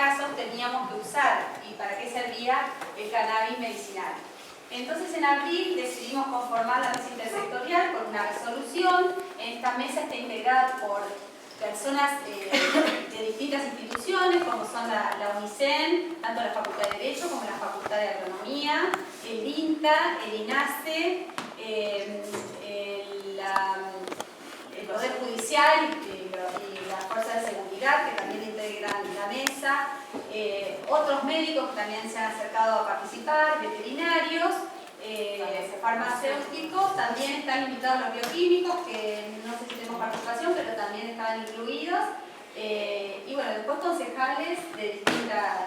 casos teníamos que usar y para qué servía el cannabis medicinal. Entonces en abril decidimos conformar la mesa intersectorial con una resolución. Esta mesa está integrada por personas de distintas instituciones, como son la UNICEN, tanto la Facultad de Derecho como la Facultad de Agronomía, el INTA, el INASE, el Poder Judicial y las Fuerzas de Seguridad, que también integran la mesa, otros médicos que también se han acercado a participar, veterinarios, farmacéuticos, también están invitados los bioquímicos, que no sé si tenemos participación, pero también estaban incluidos, y bueno, después concejales de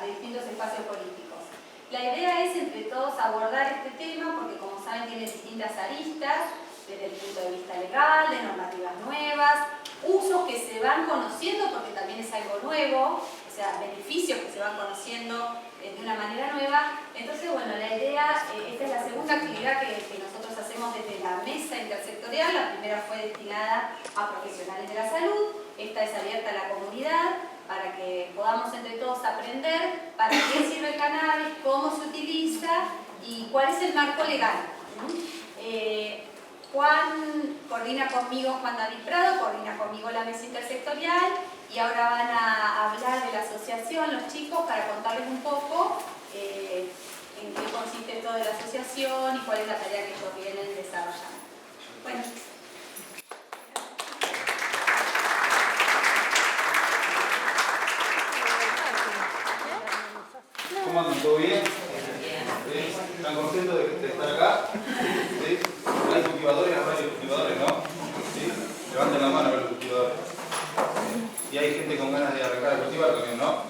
distintos espacios políticos. La idea es entre todos abordar este tema, porque como saben tiene distintas aristas, desde el punto de vista legal, de normativas nuevas, usos que se van conociendo porque también es algo nuevo, o sea, beneficios que se van conociendo de una manera nueva. Entonces, bueno, la idea, esta es la segunda actividad que nosotros hacemos desde la mesa intersectorial. La primera fue destinada a profesionales de la salud, esta es abierta a la comunidad para que podamos entre todos aprender para qué sirve el cannabis, cómo se utiliza y cuál es el marco legal. Juan coordina conmigo, Juan David Prado, coordina conmigo la mesa intersectorial y ahora van a hablar de la asociación los chicos para contarles un poco en qué consiste toda la asociación y cuál es la tarea que ellos vienen desarrollando. Bueno. ¿Cómo andan? ¿Todo bien? ¿Sí? ¿Están contentos de estar acá? ¿Sí? ¿Hay cultivadores? Hay varios cultivadores, ¿no? ¿Sí? Levanten la mano a ver los cultivadores. Y hay gente con ganas de arrancar a cultivar también, ¿no?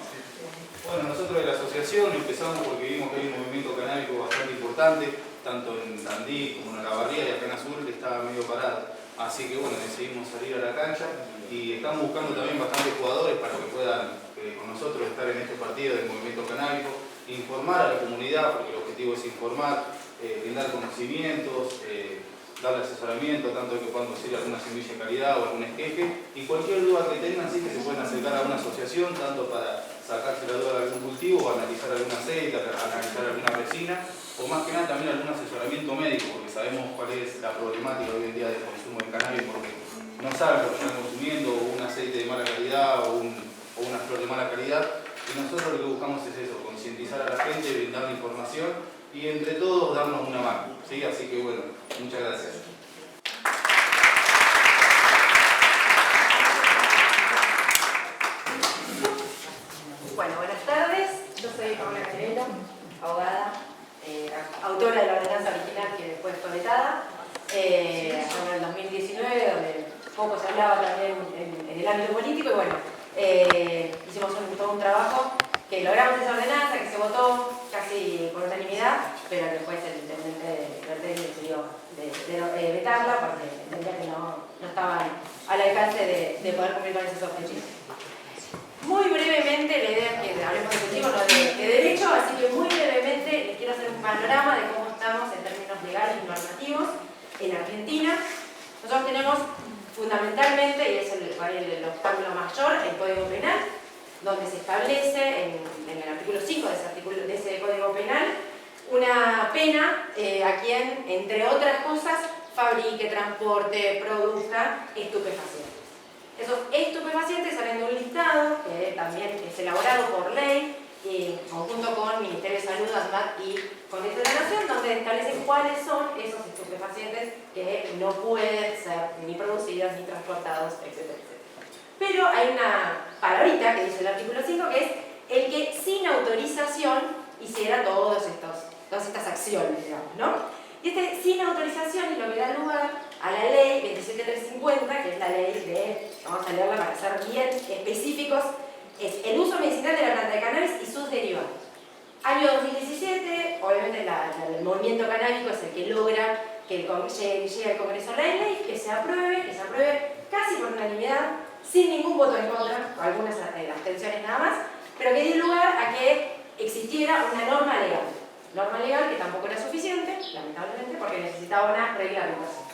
Bueno, nosotros de la asociación empezamos porque vimos que hay un movimiento canábico bastante importante, tanto en Tandil como en la Barría y acá en Azul estaba medio parado. Así que bueno, decidimos salir a la cancha y estamos buscando también bastantes jugadores para que puedan con nosotros estar en este partido del movimiento canábico, informar a la comunidad, porque el objetivo es informar, brindar conocimientos, darle asesoramiento, tanto que puedan conseguir alguna semilla de calidad o algún esqueje, y cualquier duda que tengan, sí que se pueden acercar a una asociación, tanto para sacarse la duda de algún cultivo, o analizar algún aceite, analizar alguna resina, o más que nada también algún asesoramiento médico, porque sabemos cuál es la problemática hoy en día del consumo de cannabis, porque no saben lo que están consumiendo, o un aceite de mala calidad, o una flor de mala calidad, y nosotros lo que buscamos es eso, concientizar a la gente, brindar información, y entre todos darnos una mano, ¿sí? Así que bueno, muchas gracias. Bueno, buenas tardes. Yo soy Paula Canelo, abogada, autora de la ordenanza original que después fue vetada, en el 2019, donde poco se hablaba también en el ámbito político, y bueno, hicimos todo un trabajo que logramos esa ordenanza, que se votó casi por unanimidad, pero después el intendente Bertelli decidió vetarla porque entendía que no estaban al alcance de poder cumplir con esos objetivos. Muy brevemente, la idea es que hablemos de objetivo, no de derecho, así que muy brevemente les quiero hacer un panorama de cómo estamos en términos legales y normativos en Argentina. Nosotros tenemos fundamentalmente, y es el obstáculo mayor, el Código Penal, donde se establece en el artículo 5 de ese Código Penal una pena a quien, entre otras cosas, fabrique, transporte, produzca estupefacientes. Esos estupefacientes salen de un listado que también es elaborado por ley, en conjunto con el Ministerio de Salud, ANMAT y Congreso de la Nación, donde establecen cuáles son esos estupefacientes que no pueden ser ni producidos ni transportados, etcétera, etcétera. Pero hay una palabrita que dice el artículo 5, que es el que sin autorización hiciera todas estas acciones, digamos, ¿no? Y sin autorización es lo que da lugar a la ley 27350, que es la ley de, vamos a leerla para ser bien específicos, es el uso medicinal de la planta de cannabis y sus derivados. Año 2017, obviamente el movimiento canábico es el que logra que llegue al Congreso la ley, que se apruebe casi por unanimidad, sin ningún voto en contra, algunas abstenciones nada más, pero que dio lugar a que existiera una norma legal que tampoco era suficiente, lamentablemente, porque necesitaba una reglamentación.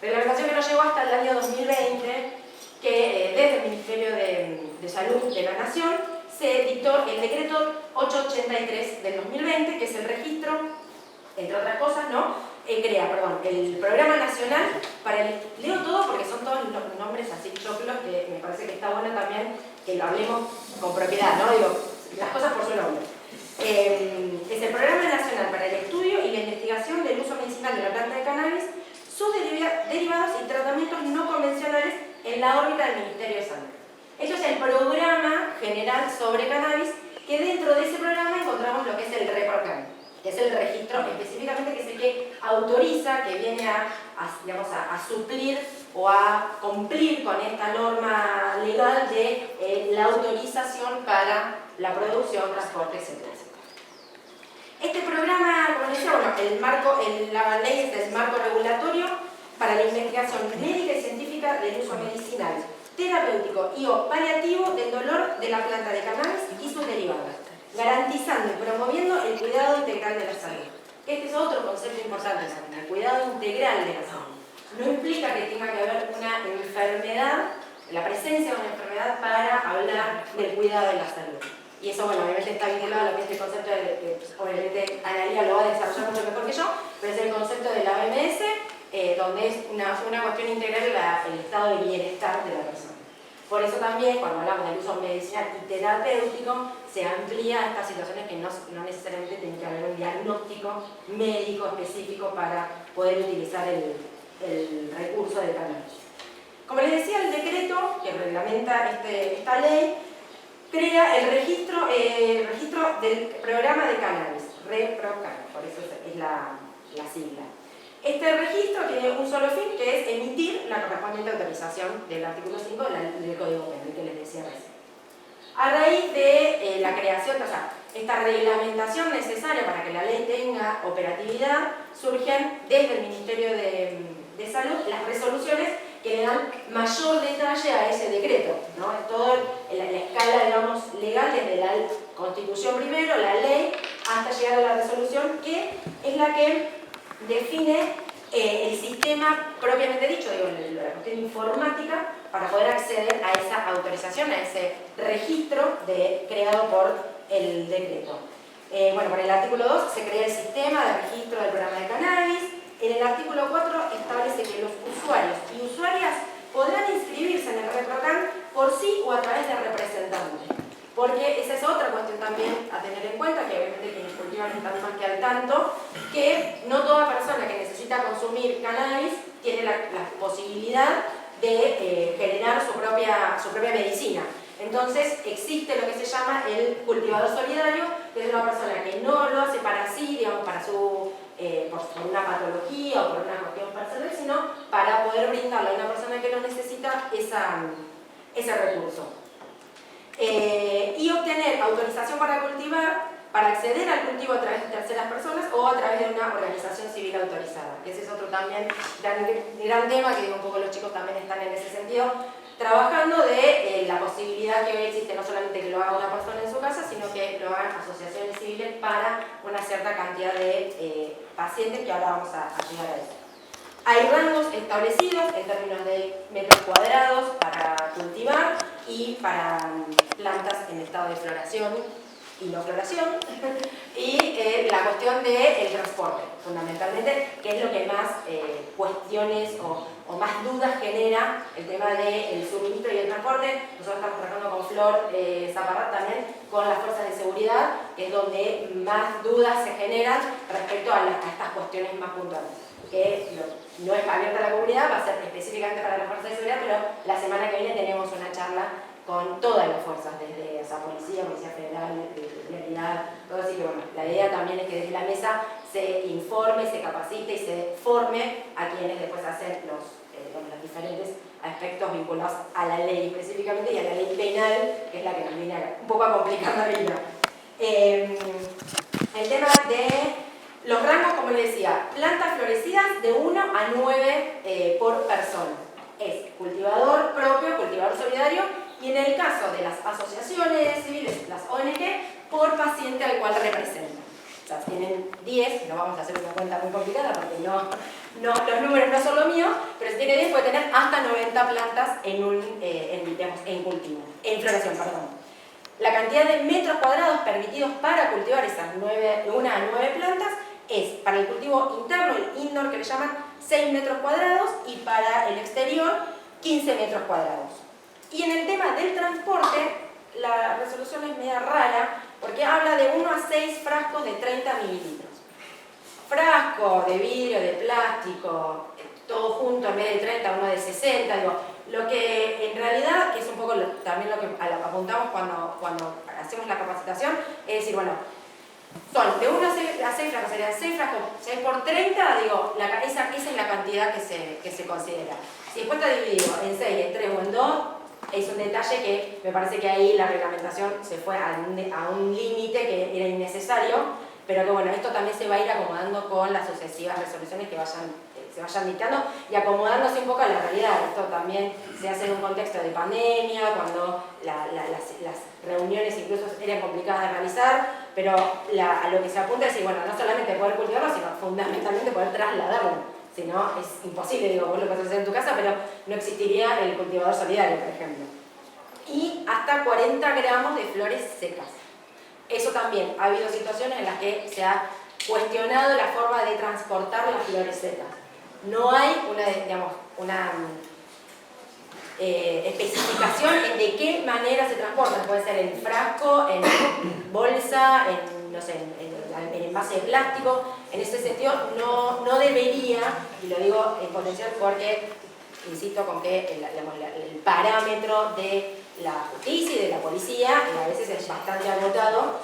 Reglamentación que no llegó hasta el año 2020, que desde el Ministerio de Salud de la Nación se dictó el decreto 883 del 2020, que es el registro, entre otras cosas, ¿no? El Programa Nacional para el... Leo todo porque son todos los nombres así choclos que me parece que está bueno también que lo hablemos con propiedad, ¿no? Digo, las cosas por su nombre. Es el Programa Nacional para el Estudio y la Investigación del Uso Medicinal de la Planta de Cannabis, sus derivados y tratamientos no convencionales en la órbita del Ministerio de Salud. Esto es el programa general sobre cannabis, que dentro de ese programa encontramos lo que es el REPROCAN, que es el registro específicamente, que es el que autoriza, que viene a suplir o a cumplir con esta norma legal de la autorización para la producción, transporte, etc. Este programa, como decía, bueno, la ley es el marco regulatorio para la investigación médica y científica del uso medicinal, terapéutico y o paliativo del dolor de la planta de cannabis y sus derivados, garantizando y promoviendo el cuidado integral de la salud. Este es otro concepto importante también, el cuidado integral de la salud. No implica que tenga que haber una enfermedad, la presencia de una enfermedad para hablar del cuidado de la salud. Y eso, bueno, obviamente está vinculado a lo que es el concepto de, obviamente Analía lo va a desarrollar mucho mejor que yo, pero es el concepto de la OMS, donde es una cuestión integral el estado de bienestar de la persona. Por eso también, cuando hablamos del uso medicinal y terapéutico, se amplía a estas situaciones que no necesariamente tiene que haber un diagnóstico médico específico para poder utilizar el recurso del cannabis. Como les decía, el decreto que reglamenta esta ley crea el registro del programa de cannabis, REPROCAN, por eso es la sigla. Este registro tiene un solo fin, que es emitir la correspondiente autorización del artículo 5 del Código Penal, que les decía recién. A raíz de la creación, o sea, esta reglamentación necesaria para que la ley tenga operatividad, surgen desde el Ministerio de Salud las resoluciones que le dan mayor detalle a ese decreto, ¿no? Toda la escala, digamos, legal, desde la Constitución primero, la ley, hasta llegar a la resolución, que es la que define el sistema propiamente dicho, digo, la cuestión informática, para poder acceder a esa autorización, a ese registro creado por el decreto. Bueno, por el artículo 2 se crea el sistema de registro del programa de cannabis. En el artículo 4 establece que los usuarios y usuarias podrán inscribirse en el REPROCAN por sí o a través de representantes. Porque esa es otra cuestión también a tener en cuenta, que obviamente quienes cultivan están más que al tanto, que no toda persona que necesita consumir cannabis tiene la posibilidad de generar su propia medicina. Entonces existe lo que se llama el cultivador solidario, que es una persona que no lo hace para sí, digamos, para por una patología o por una cuestión personal, sino para poder brindarle a una persona que lo necesita ese recurso. Y obtener autorización para cultivar, para acceder al cultivo a través de terceras personas o a través de una organización civil autorizada. Ese es otro también gran tema, que digo, un poco los chicos también están en ese sentido, trabajando de la posibilidad que hoy existe, no solamente que lo haga una persona en su casa, sino que lo hagan asociaciones civiles para una cierta cantidad de pacientes, que ahora vamos a llegar a eso. Hay rangos establecidos en términos de metros cuadrados para cultivar y para plantas en estado de floración y no floración, y la cuestión del transporte, fundamentalmente, que es lo que más cuestiones o más dudas genera el tema del suministro y el transporte. Nosotros estamos trabajando con Flor Zaparrat también, con las fuerzas de seguridad, que es donde más dudas se generan respecto a estas cuestiones más puntuales. Que no es abierta a la comunidad, va a ser específicamente para las fuerzas de seguridad, pero la semana que viene tenemos una charla con todas las fuerzas, desde esa policía, Policía Federal, Vialidad, todo así que bueno, la idea también es que desde la mesa se informe, se capacite y se forme a quienes después hacen los diferentes aspectos vinculados a la ley específicamente y a la ley penal, que es la que nos viene un poco a complicar la vida. El tema de los rangos, como les decía, plantas florecidas de 1 a 9 por persona. Es cultivador propio, cultivador solidario, y en el caso de las asociaciones civiles, las ONG, por paciente al cual representan. O sea, tienen 10, no vamos a hacer una cuenta muy complicada porque los números no son lo mío, pero si tiene 10 puede tener hasta 90 plantas en cultivo, en floración, perdón. La cantidad de metros cuadrados permitidos para cultivar esas 1 a 9 plantas es para el cultivo interno, el indoor que le llaman, 6 metros cuadrados y para el exterior 15 metros cuadrados. Y en el tema del transporte, la resolución es media rara porque habla de 1 a 6 frascos de 30 mililitros. Frasco de vidrio, de plástico, todo junto en vez de 30, uno de 60, digo, lo que en realidad, que es un poco también lo que apuntamos cuando hacemos la capacitación, es decir, bueno, son de 1 a 6 frascos, serían 6 frascos, 6 por 30, digo, esa es la cantidad que se considera. Si después está dividido en 6, en 3 o en 2, es un detalle que me parece que ahí la reglamentación se fue a un límite que era innecesario, pero que bueno, esto también se va a ir acomodando con las sucesivas resoluciones que se vayan dictando y acomodándose un poco a la realidad. Esto también se hace en un contexto de pandemia, cuando las reuniones incluso eran complicadas de realizar, pero a lo que se apunta es decir, bueno, no solamente poder cultivarlo, sino fundamentalmente poder trasladarlo. Si no, es imposible, digo, vos lo podés hacer en tu casa, pero no existiría el cultivador solidario, por ejemplo. Y hasta 40 gramos de flores secas. Eso también, ha habido situaciones en las que se ha cuestionado la forma de transportar las flores secas. No hay una especificación de qué manera se transportan. Puede ser en frasco, en bolsa, en envase de plástico. En ese sentido no debería, y lo digo en potencial porque insisto con que el parámetro de la justicia y de la policía a veces es bastante agotado.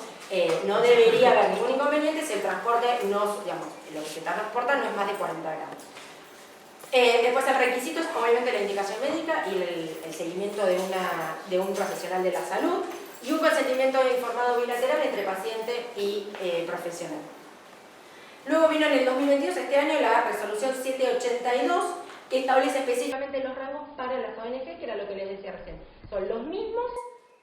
No debería haber ningún inconveniente si el transporte lo que se transporta no es más de 40 gramos. Después el requisito es obviamente la indicación médica y el seguimiento de un profesional de la salud y un consentimiento informado bilateral entre paciente y profesional. Luego vino en el 2022, este año, la resolución 782 que establece específicamente los rangos para las ONG, que era lo que les decía recién. Son los mismos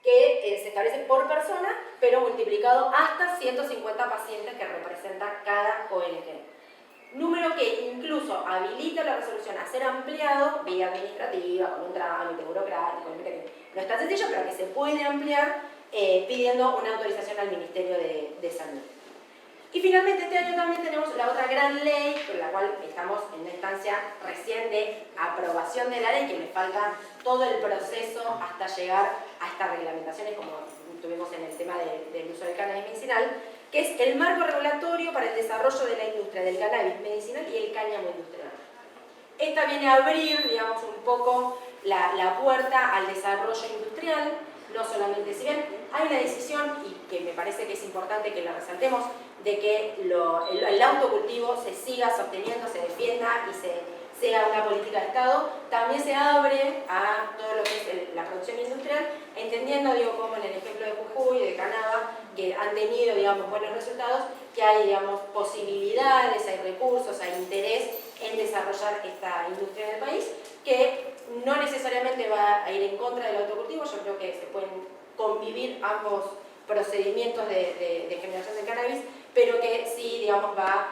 que se establecen por persona, pero multiplicado hasta 150 pacientes que representa cada ONG. Número que incluso habilita la resolución a ser ampliado vía administrativa, con un trámite burocrático, que no es tan sencillo, pero que se puede ampliar pidiendo una autorización al Ministerio de Salud. Y finalmente este año también tenemos la otra gran ley, con la cual estamos en una instancia recién de aprobación de la ley, que le falta todo el proceso hasta llegar a estas reglamentaciones, como tuvimos en el tema del uso del cannabis medicinal, que es el marco regulatorio para el desarrollo de la industria del cannabis medicinal y el cáñamo industrial. Esta viene a abrir, digamos, un poco la puerta al desarrollo industrial, no solamente, si bien hay una decisión, y que me parece que es importante que la resaltemos, de que el autocultivo se siga sosteniendo, se defienda y sea una política de Estado, también se abre a todo lo que es la producción industrial, entendiendo, como en el ejemplo de Jujuy y de Canadá, que han tenido, buenos resultados, que hay, posibilidades, hay recursos, hay interés en desarrollar esta industria en el país, que no necesariamente va a ir en contra del autocultivo. Yo creo que se pueden convivir ambos procedimientos de generación de cannabis, pero que sí, va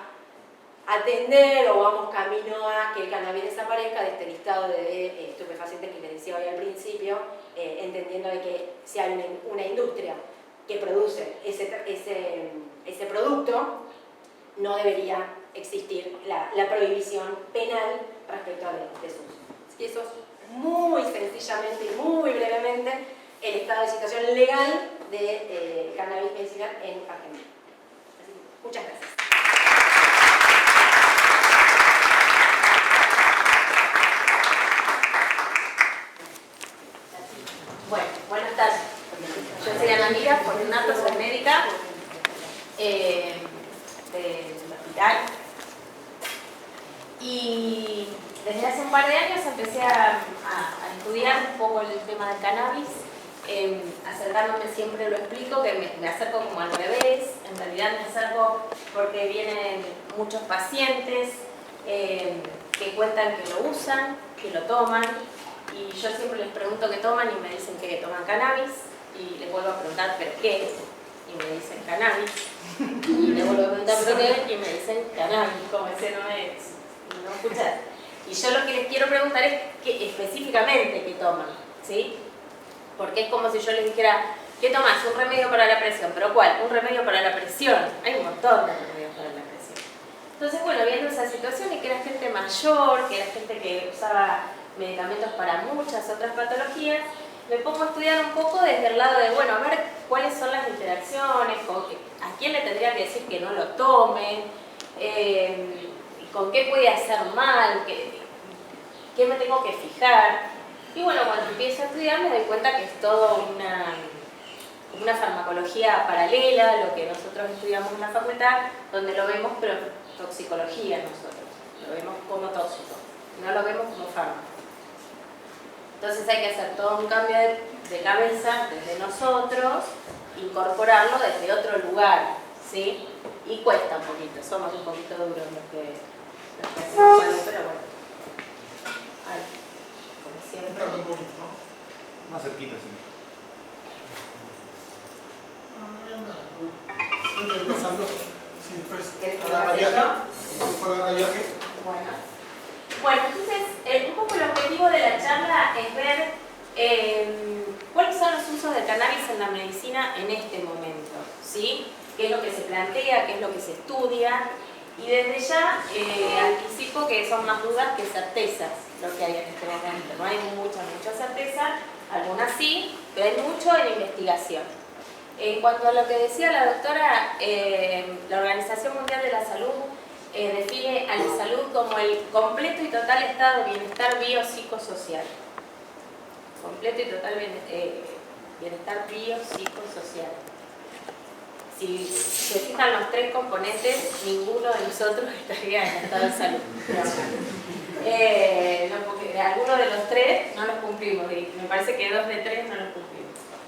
a atender o vamos camino a que el cannabis desaparezca de este listado de estupefacientes que les decía hoy al principio, entendiendo de que si hay una industria que produce ese producto, no debería existir la prohibición penal respecto de su uso. Así que eso es muy sencillamente y muy brevemente el estado de situación legal de cannabis medicinal en Argentina. Así que, muchas gracias. Bueno, buenas tardes. Yo soy Ana Mira Fortunato, soy médica del hospital. Y desde hace un par de años empecé a estudiar un poco el tema del cannabis. Acercándome, siempre lo explico, que me acerco como al revés. En realidad me acerco porque vienen muchos pacientes que cuentan que lo usan, que lo toman, y yo siempre les pregunto qué toman y me dicen que toman cannabis, y les vuelvo a preguntar ¿pero qué? Y me dicen cannabis, y les vuelvo a preguntar ¿pero qué? Y me dicen cannabis, como ese no escuchar. Y yo lo que les quiero preguntar es qué específicamente qué toman, ¿sí? Porque es como si yo les dijera ¿Qué tomás? Un remedio para la presión. ¿Pero cuál? Un remedio para la presión. Hay un montón de remedios para la presión. Entonces, bueno, viendo esa situación y que era gente mayor, que era gente que usaba medicamentos para muchas otras patologías, me pongo a estudiar un poco desde el lado de, bueno, a ver cuáles son las interacciones, a quién le tendría que decir que no lo tome, con qué puede hacer mal, qué me tengo que fijar. Y bueno, cuando empiezo a estudiar me doy cuenta que es todo una farmacología paralela, lo que nosotros estudiamos en la facultad, donde lo vemos, pero toxicología nosotros, lo vemos como tóxico, no lo vemos como fármaco. Entonces hay que hacer todo un cambio de cabeza desde nosotros, incorporarlo desde otro lugar, ¿sí? Y cuesta un poquito, somos un poquito duros los que hacemos algo, pero bueno. Ay, como siempre. Un poquito, ¿no? Más cerquita, sí. Estoy pensando si después ¿Querés que agarra lo viaje, haga después agarra viaje. Bueno, entonces un poco el objetivo de la charla es ver cuáles son los usos del cannabis en la medicina en este momento, ¿sí? Qué es lo que se plantea, qué es lo que se estudia, y desde ya anticipo que son más dudas que certezas lo que hay en este momento. No hay mucha certeza, algunas sí, pero hay mucho en investigación. En cuanto a lo que decía la doctora, la Organización Mundial de la Salud define a la salud como el completo y total estado de bienestar biopsicosocial. Completo y total bienestar biopsicosocial. Si se fijan los tres componentes, ninguno de nosotros estaría en estado de salud. No, porque alguno de los tres no los cumplimos, y me parece que 2 de 3 no los cumplimos.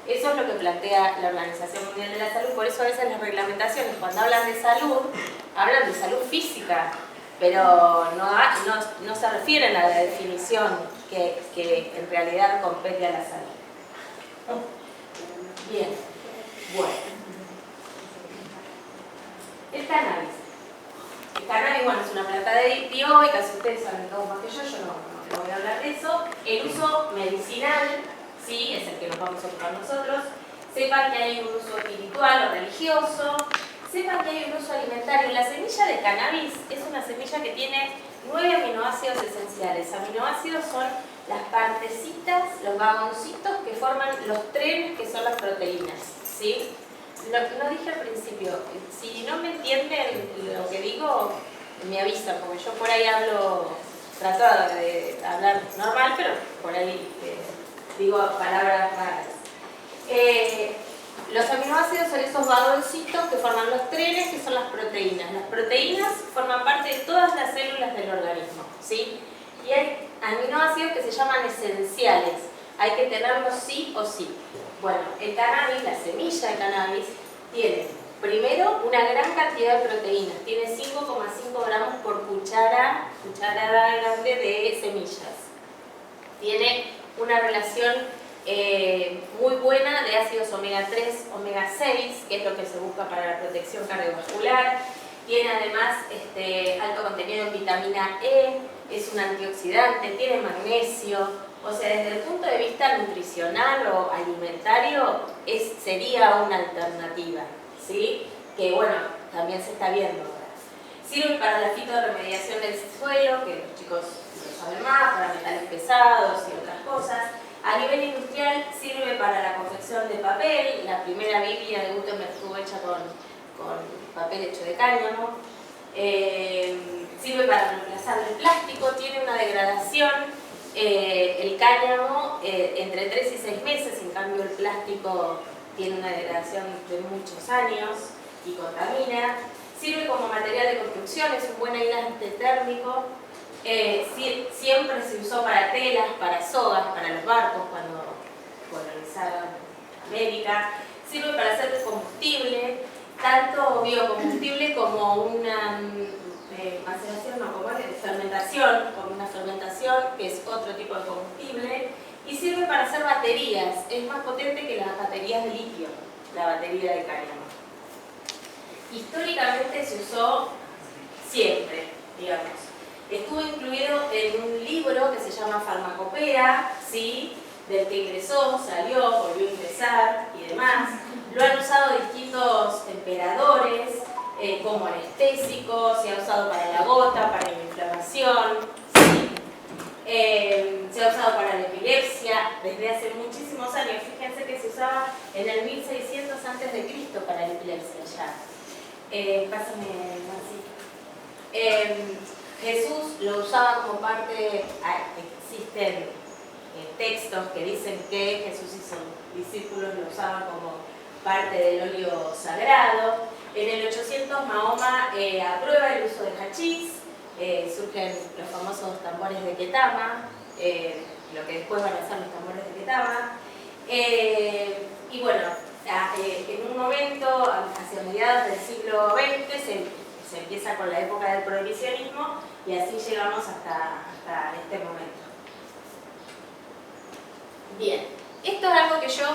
Eso es lo que plantea la Organización Mundial de la Salud, por eso a veces las reglamentaciones, cuando hablan de salud física, pero no se refieren a la definición que en realidad compete a la salud. Bien, bueno. El cannabis. El cannabis, bueno, es una planta dioica, si ustedes saben todo más que yo no voy a hablar de eso. El uso medicinal, sí, es el que nos vamos a ocupar nosotros. Sepan que hay un uso espiritual o religioso. Sepan que hay un uso alimentario. La semilla de cannabis es una semilla que tiene 9 aminoácidos esenciales. Aminoácidos son las partecitas, los vagoncitos que forman los trenes que son las proteínas, ¿sí? Lo dije al principio, si no me entienden lo que digo, me avisan, porque yo por ahí trato de hablar normal, pero por ahí digo palabras raras. Los aminoácidos son esos vagoncitos que forman los trenes, que son las proteínas. Las proteínas forman parte de todas las células del organismo, ¿sí? Y hay aminoácidos que se llaman esenciales. Hay que tenerlos sí o sí. Bueno, el cannabis, la semilla de cannabis, tiene primero una gran cantidad de proteínas. Tiene 5,5 gramos por cucharada grande de semillas. Tiene una relación muy buena de ácidos omega 3, omega 6, que es lo que se busca para la protección cardiovascular. Tiene además alto contenido en vitamina E, es un antioxidante, tiene magnesio. O sea, desde el punto de vista nutricional o alimentario, sería una alternativa, ¿sí? Que bueno, también se está viendo ahora. Sirve para la fitorremediación del suelo, que los chicos lo saben más, para metales pesados y otras cosas. A nivel industrial sirve para la confección de papel. La primera Biblia de Gutenberg estuvo hecha con papel hecho de cáñamo. Sirve para reemplazar el plástico, tiene una degradación. El cáñamo entre 3 y 6 meses, en cambio el plástico tiene una degradación de muchos años y contamina. Sirve como material de construcción, es un buen aislante térmico. Siempre se usó para telas, para sogas, para los barcos cuando colonizaron América. Sirve para hacer combustible, tanto biocombustible como una fermentación, como una fermentación, que es otro tipo de combustible. Y sirve para hacer baterías, es más potente que las baterías de litio, la batería de cáñamo. Históricamente se usó siempre, digamos. Estuvo incluido en un libro que se llama Farmacopea, ¿sí? Del que ingresó, salió, volvió a ingresar y y demás. Lo han usado distintos emperadores como anestésico, se ha usado para la gota, para la inflamación, ¿sí? Se ha usado para la epilepsia desde hace muchísimos años. Fíjense que se usaba en el 1600 a.C. para la epilepsia ya. Pásame así. Jesús lo usaba como parte, existen textos que dicen que Jesús y sus discípulos lo usaban como parte del óleo sagrado. En el 800 Mahoma aprueba el uso de hachís, surgen los famosos tambores de Ketama, lo que después van a ser los tambores de Ketama. Y bueno, en un momento, hacia mediados del siglo XX, se empieza con la época del prohibicionismo y así llegamos hasta este momento. Bien, esto es algo que yo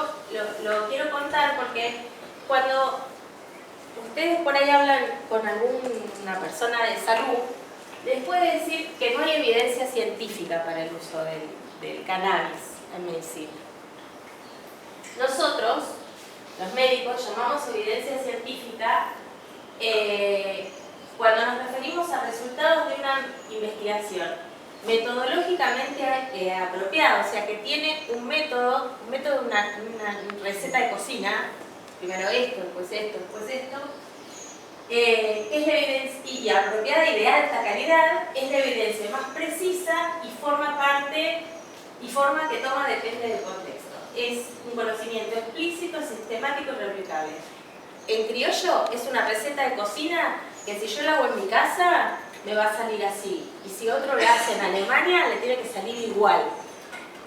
lo quiero contar porque cuando ustedes por ahí hablan con alguna persona de salud, les puede decir que no hay evidencia científica para el uso del cannabis en medicina. Nosotros, los médicos, llamamos evidencia científica cuando nos referimos a resultados de una investigación metodológicamente apropiado, o sea que tiene un método, una receta de cocina, primero esto, después esto, que es la evidencia y apropiada y de alta calidad, es la evidencia más precisa y forma que toma depende del contexto. Es un conocimiento explícito, sistemático y replicable. En criollo es una receta de cocina que si yo la hago en mi casa me va a salir así, y si otro lo hace en Alemania le tiene que salir igual.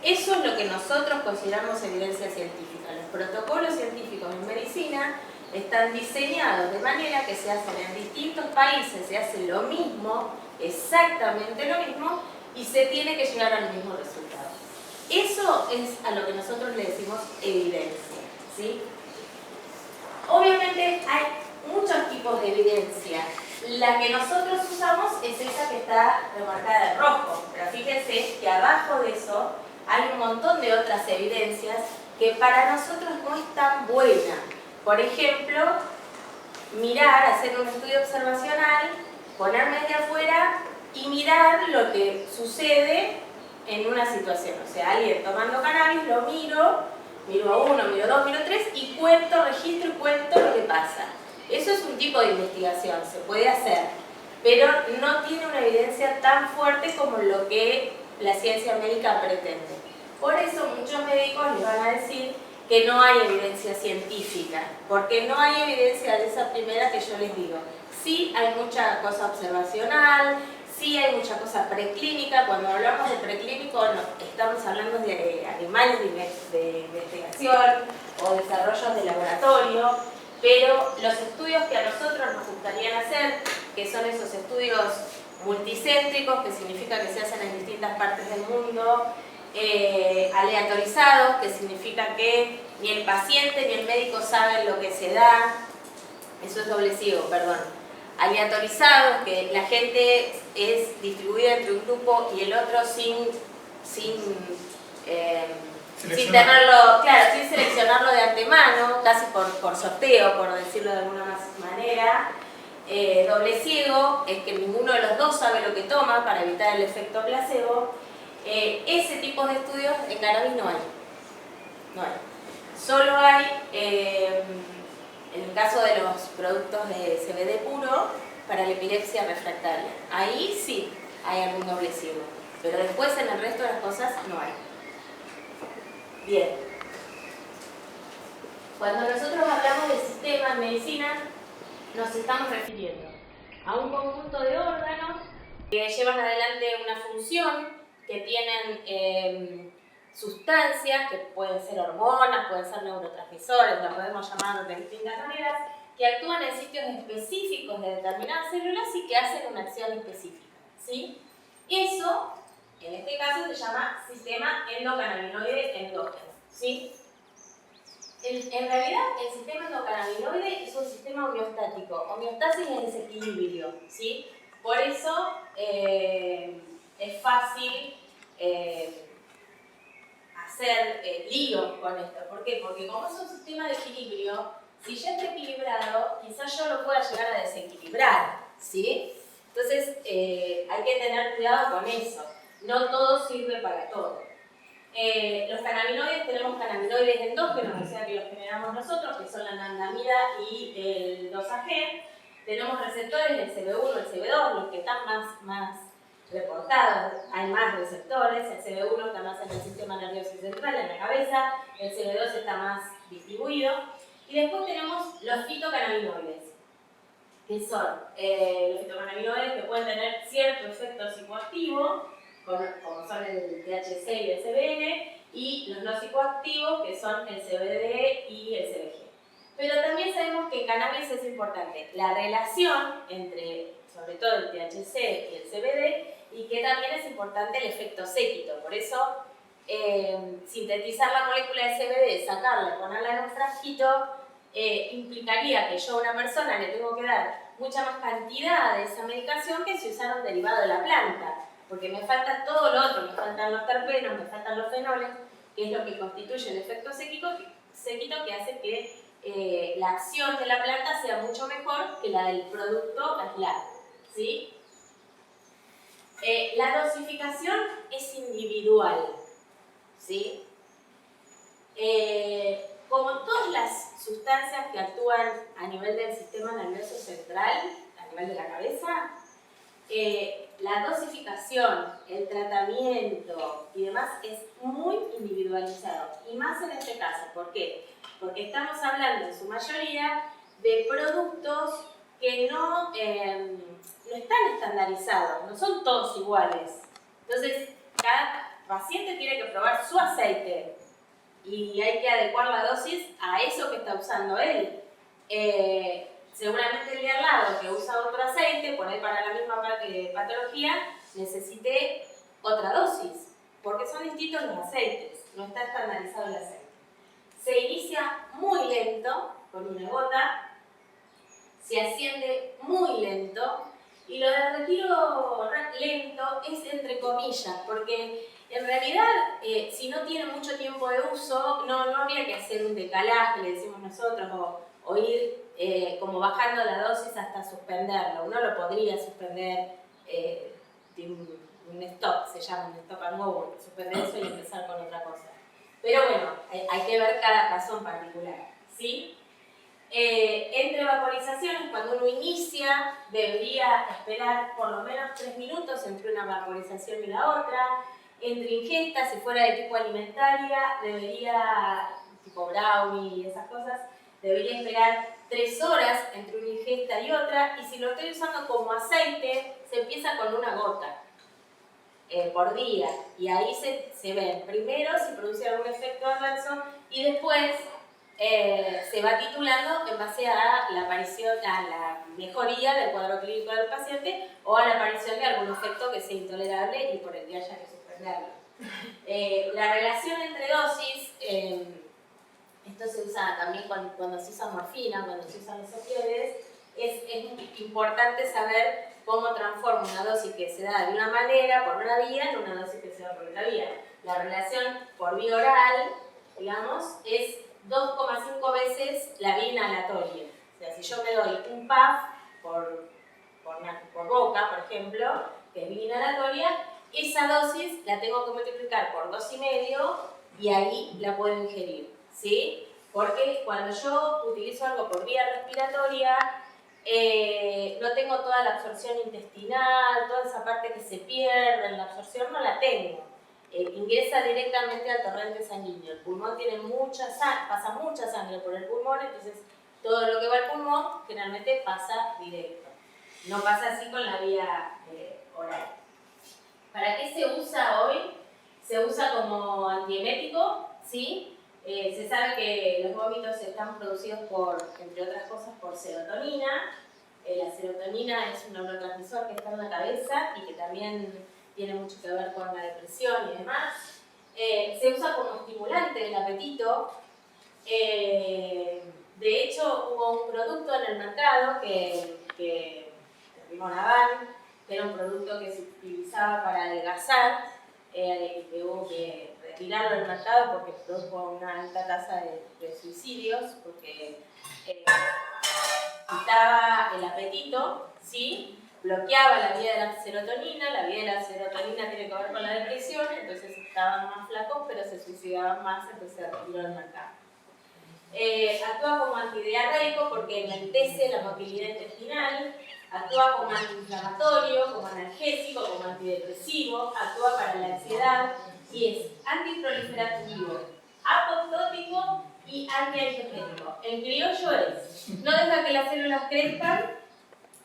Eso es lo que nosotros consideramos evidencia científica. Los protocolos científicos en medicina están diseñados de manera que se hacen en distintos países, se hace lo mismo, exactamente lo mismo, y se tiene que llegar al mismo resultado. Eso es a lo que nosotros le decimos evidencia, ¿sí? Obviamente hay muchos tipos de evidencia. La que nosotros usamos es esa que está remarcada en rojo, pero fíjense que abajo de eso hay un montón de otras evidencias que para nosotros no es tan buena. Por ejemplo, mirar, hacer un estudio observacional, ponerme de afuera y mirar lo que sucede en una situación. O sea, alguien tomando cannabis, lo miro a uno, miro dos, miro tres y registro y cuento lo que pasa. Eso es un tipo de investigación, se puede hacer, pero no tiene una evidencia tan fuerte como lo que la ciencia médica pretende. Por eso muchos médicos les van a decir que no hay evidencia científica, porque no hay evidencia de esa primera que yo les digo. Sí hay mucha cosa observacional, sí hay mucha cosa preclínica. Cuando hablamos de preclínico no, estamos hablando de animales de investigación o desarrollos de laboratorio. Pero los estudios que a nosotros nos gustaría hacer, que son esos estudios multicéntricos, que significa que se hacen en distintas partes del mundo, aleatorizados, que significa que ni el paciente ni el médico saben lo que se da, eso es doble ciego, perdón. Aleatorizados, que la gente es distribuida entre un grupo y el otro sin tenerlo, claro, sin seleccionarlo de antemano, casi por sorteo, por decirlo de alguna manera. Doble ciego es que ninguno de los dos sabe lo que toma para evitar el efecto placebo. Ese tipo de estudios en cannabis no hay. Solo hay, en el caso de los productos de CBD puro, para la epilepsia refractaria. Ahí sí hay algún doble ciego, pero después en el resto de las cosas no hay. Bien. Cuando nosotros hablamos de sistema en medicina, nos estamos refiriendo a un conjunto de órganos que llevan adelante una función, que tienen sustancias, que pueden ser hormonas, pueden ser neurotransmisores, las podemos llamar de distintas maneras, que actúan en sitios específicos de determinadas células y que hacen una acción específica, ¿sí? Eso, en este caso, se llama sistema endocannabinoide endógeno, ¿sí? En realidad, el sistema endocannabinoide es un sistema homeostático. Homeostasis es desequilibrio, ¿sí? Por eso es fácil hacer líos con esto. ¿Por qué? Porque como es un sistema de equilibrio, si ya está equilibrado, quizás yo lo pueda llegar a desequilibrar, ¿sí? Entonces hay que tener cuidado con eso. No todo sirve para todo. Los cannabinoides, tenemos cannabinoides endógenos, o sea que los generamos nosotros, que son la anandamida y el 2-AG. Tenemos receptores, el CB1, el CB2, los que están más reportados. Hay más receptores, el CB1 está más en el sistema nervioso central, en la cabeza, el CB2 está más distribuido. Y después tenemos los fitocannabinoides, que son los fitocannabinoides que pueden tener cierto efecto psicoactivo, como son el THC y el CBN, y los no psicoactivos, que son el CBD y el CBG. Pero también sabemos que en cannabis es importante la relación entre, sobre todo, el THC y el CBD, y que también es importante el efecto séquito. Por eso, sintetizar la molécula de CBD, sacarla, ponerla en un frasquito, implicaría que yo a una persona le tengo que dar mucha más cantidad de esa medicación que si usara un derivado de la planta, porque me falta todo lo otro, me faltan los terpenos, me faltan los fenoles, que es lo que constituye el efecto séquito que hace que la acción de la planta sea mucho mejor que la del producto aislado, ¿sí? La dosificación es individual, ¿sí? Como todas las sustancias que actúan a nivel del sistema nervioso central, a nivel de la cabeza, la dosificación, el tratamiento y demás es muy individualizado. Y más en este caso, ¿por qué? Porque estamos hablando en su mayoría de productos que no están estandarizados, no son todos iguales. Entonces, cada paciente tiene que probar su aceite y hay que adecuar la dosis a eso que está usando él. Seguramente el de al lado que usa otro aceite, por ahí para la misma patología, necesite otra dosis, porque son distintos los aceites, no está estandarizado el aceite. Se inicia muy lento, con una gota, se asciende muy lento, y lo de retiro lento es entre comillas, porque en realidad, si no tiene mucho tiempo de uso, no habría que hacer un decalaje, le decimos nosotros, o ir como bajando la dosis hasta suspenderlo. Uno lo podría suspender de un stop, se llama un stop and go, suspender eso y empezar con otra cosa. Pero bueno, hay que ver cada caso en particular, ¿sí? Entre vaporizaciones, cuando uno inicia, debería esperar por lo menos 3 minutos entre una vaporización y la otra. Entre ingestas, si fuera de tipo alimentaria, debería, tipo brownie y esas cosas, debería esperar 3 horas entre una ingesta y otra. Y si lo estoy usando como aceite, se empieza con una gota por día. Y ahí se ve primero si produce algún efecto adverso y después se va titulando en base a la aparición, a la mejoría del cuadro clínico del paciente o a la aparición de algún efecto que sea intolerable y por el que haya que suspenderlo. La relación entre dosis, esto se usa también cuando se usa morfina, cuando se usan los opioides, es importante saber cómo transforma una dosis que se da de una manera, por una vía, en una dosis que se da por otra vía. La relación por vía oral, digamos, es 2,5 veces la vía inhalatoria. O sea, si yo me doy un puff por boca, por ejemplo, que es vía inhalatoria, esa dosis la tengo que multiplicar por 2,5 y ahí la puedo ingerir, ¿sí? Porque cuando yo utilizo algo por vía respiratoria, no tengo toda la absorción intestinal, toda esa parte que se pierde en la absorción, no la tengo. Ingresa directamente al torrente sanguíneo. El pulmón tiene pasa mucha sangre por el pulmón, entonces todo lo que va al pulmón generalmente pasa directo. No pasa así con la vía oral. ¿Para qué se usa hoy? Se usa como antiemético, ¿sí? Se sabe que los vómitos están producidos entre otras cosas, por serotonina. La serotonina es un neurotransmisor que está en la cabeza y que también tiene mucho que ver con la depresión y demás. Se usa como estimulante del apetito. De hecho, hubo un producto en el mercado que Rimonabal, que era un producto que se utilizaba para adelgazar, que hubo que retirarlo del mercado porque produjo una alta tasa de suicidios, porque quitaba el apetito, ¿sí? Bloqueaba la vía de la serotonina tiene que ver con la depresión, entonces estaban más flacos, pero se suicidaban más, entonces se retiró del mercado. Actúa como antidiarreico porque enlentece la motilidad intestinal, actúa como antiinflamatorio, como analgésico, como antidepresivo, actúa para la ansiedad y es antiproliferativo, apoptótico y antiangiogénico. En criollo es, no deja que las células crezcan,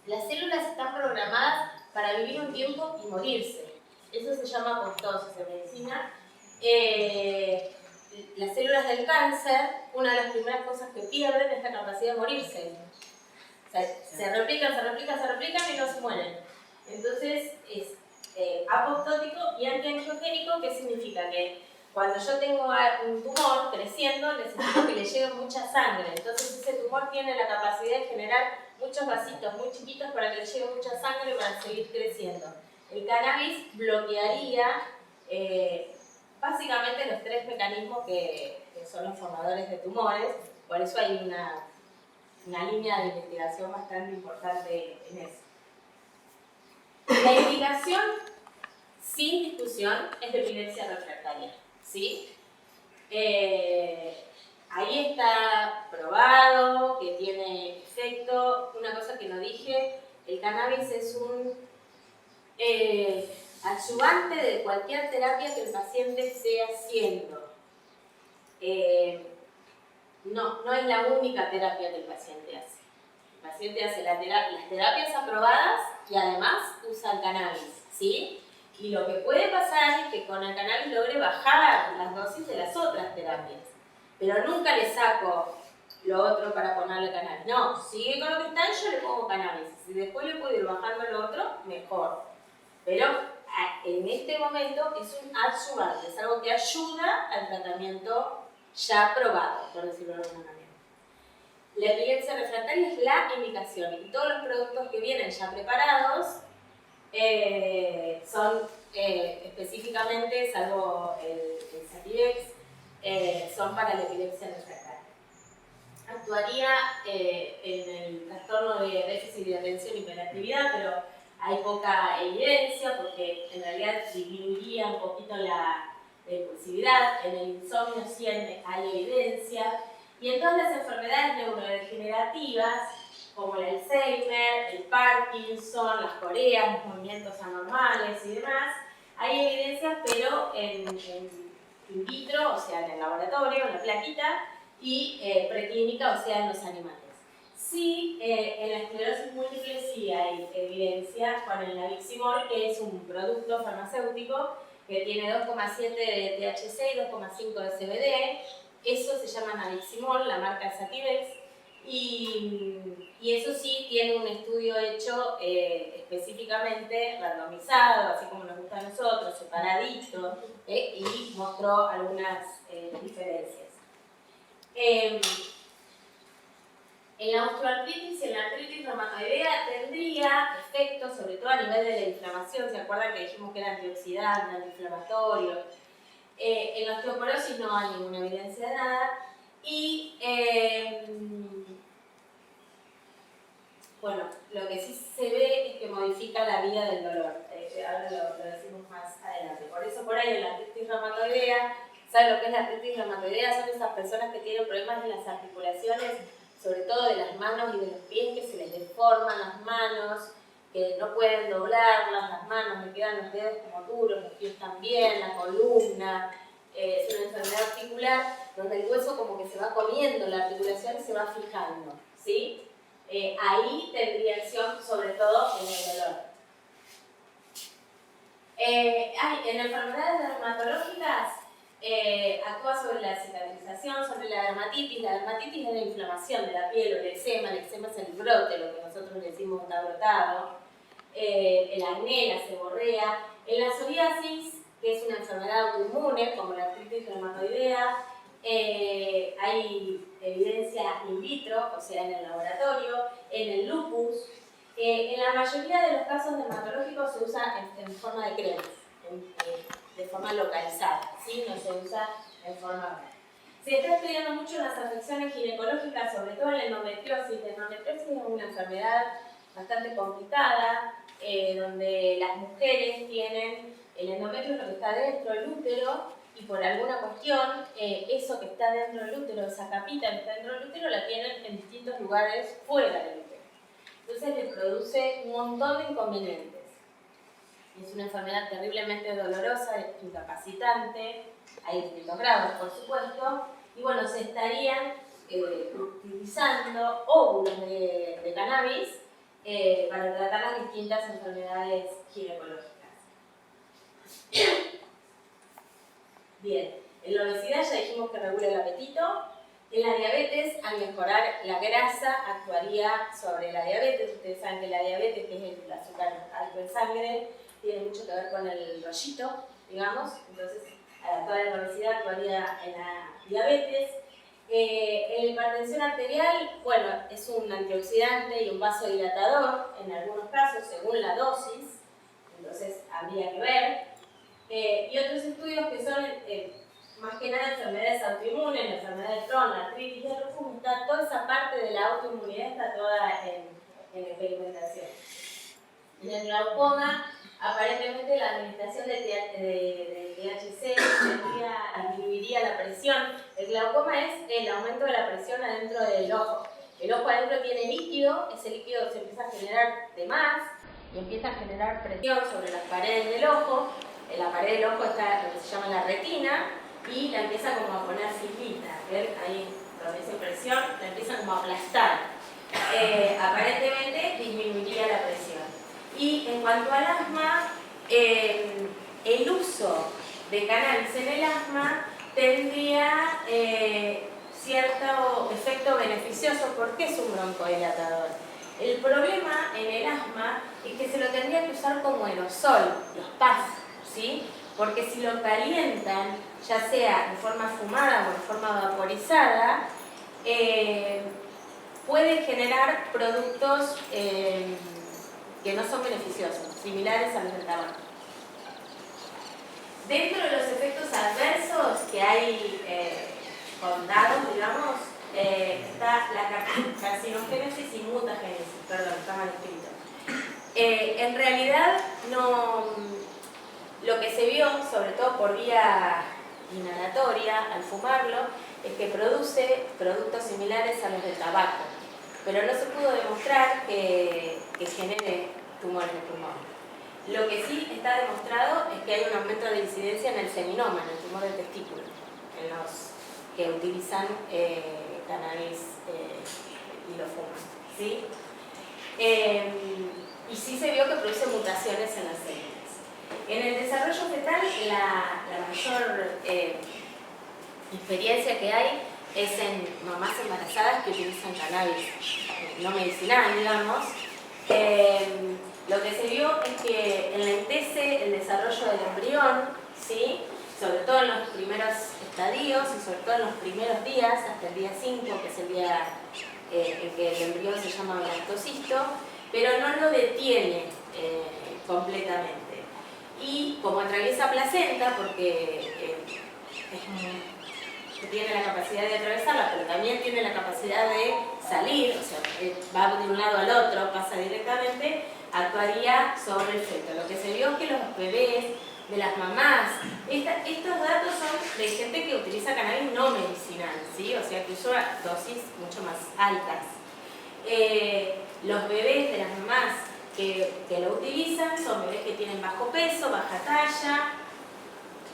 las células están programadas para vivir un tiempo y morirse. Eso se llama apoptosis en medicina. Las células del cáncer, una de las primeras cosas que pierden es la capacidad de morirse. O sea, se replican y no se mueren. Entonces es apoptótico y antiangiogénico, que significa que cuando yo tengo un tumor creciendo, necesito que le llegue mucha sangre. Entonces ese tumor tiene la capacidad de generar muchos vasitos muy chiquitos para que le llegue mucha sangre para seguir creciendo. El cannabis bloquearía básicamente los tres mecanismos que son los formadores de tumores, por eso hay una línea de investigación bastante importante en eso. La indicación, sin discusión, es de epilepsia refractaria, ¿sí? Ahí está probado que tiene efecto. Una cosa que no dije, el cannabis es un adyuvante de cualquier terapia que el paciente esté haciendo. No es la única terapia que el paciente hace. El paciente hace las terapias aprobadas y además usa el cannabis, ¿sí? Y lo que puede pasar es que con el cannabis logre bajar las dosis de las otras terapias. Pero nunca le saco lo otro para ponerle cannabis. No, sigue con lo que está y yo le pongo cannabis. Si después le puedo ir bajando lo otro, mejor. Pero en este momento es un adyuvante, es algo que ayuda al tratamiento ya probado, por decirlo de alguna manera. La epilepsia refractaria es la indicación y todos los productos que vienen ya preparados son específicamente, salvo el Sativex, son para la epilepsia refractaria. Actuaría en el trastorno de déficit de atención y hiperactividad, pero hay poca evidencia porque en realidad disminuiría un poquito la impulsividad. En el insomnio sí hay evidencia. Y en todas las enfermedades neurodegenerativas, como el Alzheimer, el Parkinson, las coreas, los movimientos anormales y demás, hay evidencia, pero en in vitro, o sea, en el laboratorio, en la plaquita, y preclínica, o sea, en los animales. Sí, en la esclerosis múltiple sí hay evidencia con el nabiximol, que es un producto farmacéutico que tiene 2,7 de THC y 2,5 de CBD. Eso se llama nabiximol, la marca Sativex, y eso sí tiene un estudio hecho específicamente randomizado, así como nos gusta a nosotros, separadito, y mostró algunas diferencias. En la osteoartritis y en la artritis reumatoidea tendría efectos, sobre todo a nivel de la inflamación. ¿Se acuerdan que dijimos que era antioxidante, antiinflamatorio? En la osteoporosis no hay ninguna evidencia de nada. Y bueno, lo que sí se ve es que modifica la vía del dolor. Ahora lo decimos más adelante. Por eso por ahí en la artritis reumatoidea, ¿saben lo que es la artritis reumatoidea? Son esas personas que tienen problemas en las articulaciones, sobre todo de las manos y de los pies, que se les deforman las manos, que no pueden doblarlas, las manos, le quedan los dedos como duros, los pies también, la columna. Es una enfermedad articular donde el hueso como que se va comiendo, la articulación se va fijando, ¿sí? Ahí tendría acción sobre todo en el dolor. En enfermedades dermatológicas actúa sobre la cicatrización, sobre la dermatitis. La dermatitis es la inflamación de la piel o el eczema es el brote, lo que nosotros le decimos está brotado. El acné, la seborrea. En la psoriasis, que es una enfermedad autoinmune, como la artritis reumatoidea, hay evidencia in vitro, o sea, en el laboratorio. En el lupus, en la mayoría de los casos dermatológicos se usa en forma de cremas. de forma localizada, ¿sí? No se usa en forma oral. Se está estudiando mucho las afecciones ginecológicas, sobre todo la endometriosis. La endometriosis es una enfermedad bastante complicada, donde las mujeres tienen el endometrio, lo que está dentro del útero, y por alguna cuestión, eso que está dentro del útero, esa capita que está dentro del útero, la tienen en distintos lugares fuera del útero. Entonces le produce un montón de inconvenientes. Es una enfermedad terriblemente dolorosa, incapacitante, hay distintos grados, por supuesto, y bueno, se estarían utilizando óvulos de cannabis para tratar las distintas enfermedades ginecológicas. Bien, en la obesidad ya dijimos que regula el apetito. En la diabetes, al mejorar la grasa, actuaría sobre la diabetes. Ustedes saben que la diabetes, que es el azúcar alto en sangre, tiene mucho que ver con el rollito, digamos. Entonces, al actuar en la obesidad, actuaría en la diabetes. En la hipertensión arterial, bueno, es un antioxidante y un vasodilatador, en algunos casos, según la dosis. Entonces, habría que ver. Y otros estudios que son más que nada enfermedades autoinmunes, la enfermedad de Crohn, la artritis y el reflujo, toda esa parte de la autoinmunidad está toda en experimentación. En el glaucoma, aparentemente la administración de THC disminuiría la presión. El glaucoma es el aumento de la presión adentro del ojo. El ojo adentro tiene líquido, ese líquido se empieza a generar de más y empieza a generar presión sobre las paredes del ojo. En la pared del ojo está lo que se llama la retina y la empieza como a poner finita. ¿Ven? Ahí donde dice presión, la empieza como a aplastar. Aparentemente disminuiría la presión. Y en cuanto al asma, el uso de cannabis en el asma tendría cierto efecto beneficioso porque es un broncodilatador. El problema en el asma es que se lo tendría que usar como aerosol, los puffs, ¿sí? Porque si lo calientan, ya sea en forma fumada o en forma vaporizada, puede generar productos que no son beneficiosos, similares a los del tabaco. Dentro de los efectos adversos que hay contados, digamos, está la carcinogénesis y mutagénesis, perdón, está mal escrito. En realidad, lo que se vio, sobre todo por vía inhalatoria, al fumarlo, es que produce productos similares a los del tabaco, pero no se pudo demostrar que genere tumor en el pulmón. Lo que sí está demostrado es que hay un aumento de incidencia en el seminoma, en el tumor del testículo, en los que utilizan cannabis y lo fuman, ¿sí? Y sí se vio que produce mutaciones en las células. En el desarrollo fetal, la mayor experiencia que hay es en mamás embarazadas que utilizan cannabis no medicinal, digamos. Lo que se vio es que enlentece el desarrollo del embrión, ¿sí? Sobre todo en los primeros estadios y sobre todo en los primeros días, hasta el día 5, que es el día en que el embrión se llama blastocisto, pero no lo detiene completamente. Y como atraviesa placenta, porque tiene la capacidad de atravesarla, pero también tiene la capacidad de salir, o sea, va de un lado al otro, pasa directamente, actuaría sobre el feto. Lo que se vio es que los bebés, de las mamás, estos datos son de gente que utiliza cannabis no medicinal, ¿sí? O sea, que usa dosis mucho más altas. Los bebés de las mamás que lo utilizan son bebés que tienen bajo peso, baja talla,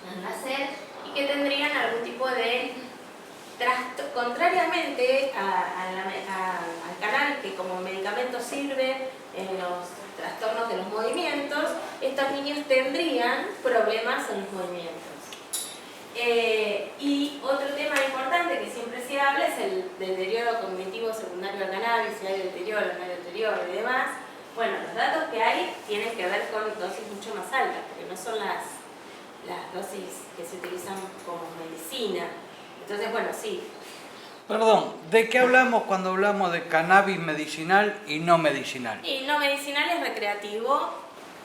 al nacer, y que tendrían algún tipo de trastorno, contrariamente al cannabis, que como medicamento sirve en los trastornos de los movimientos, estos niños tendrían problemas en los movimientos. Y otro tema importante que siempre se habla es el deterioro cognitivo secundario del cannabis, si hay deterioro, no hay deterioro y demás. Bueno, los datos que hay tienen que ver con dosis mucho más altas, porque no son las dosis que se utilizan como medicina. Entonces, bueno, sí. Perdón, ¿de qué hablamos cuando hablamos de cannabis medicinal y no medicinal? Y no medicinal es recreativo,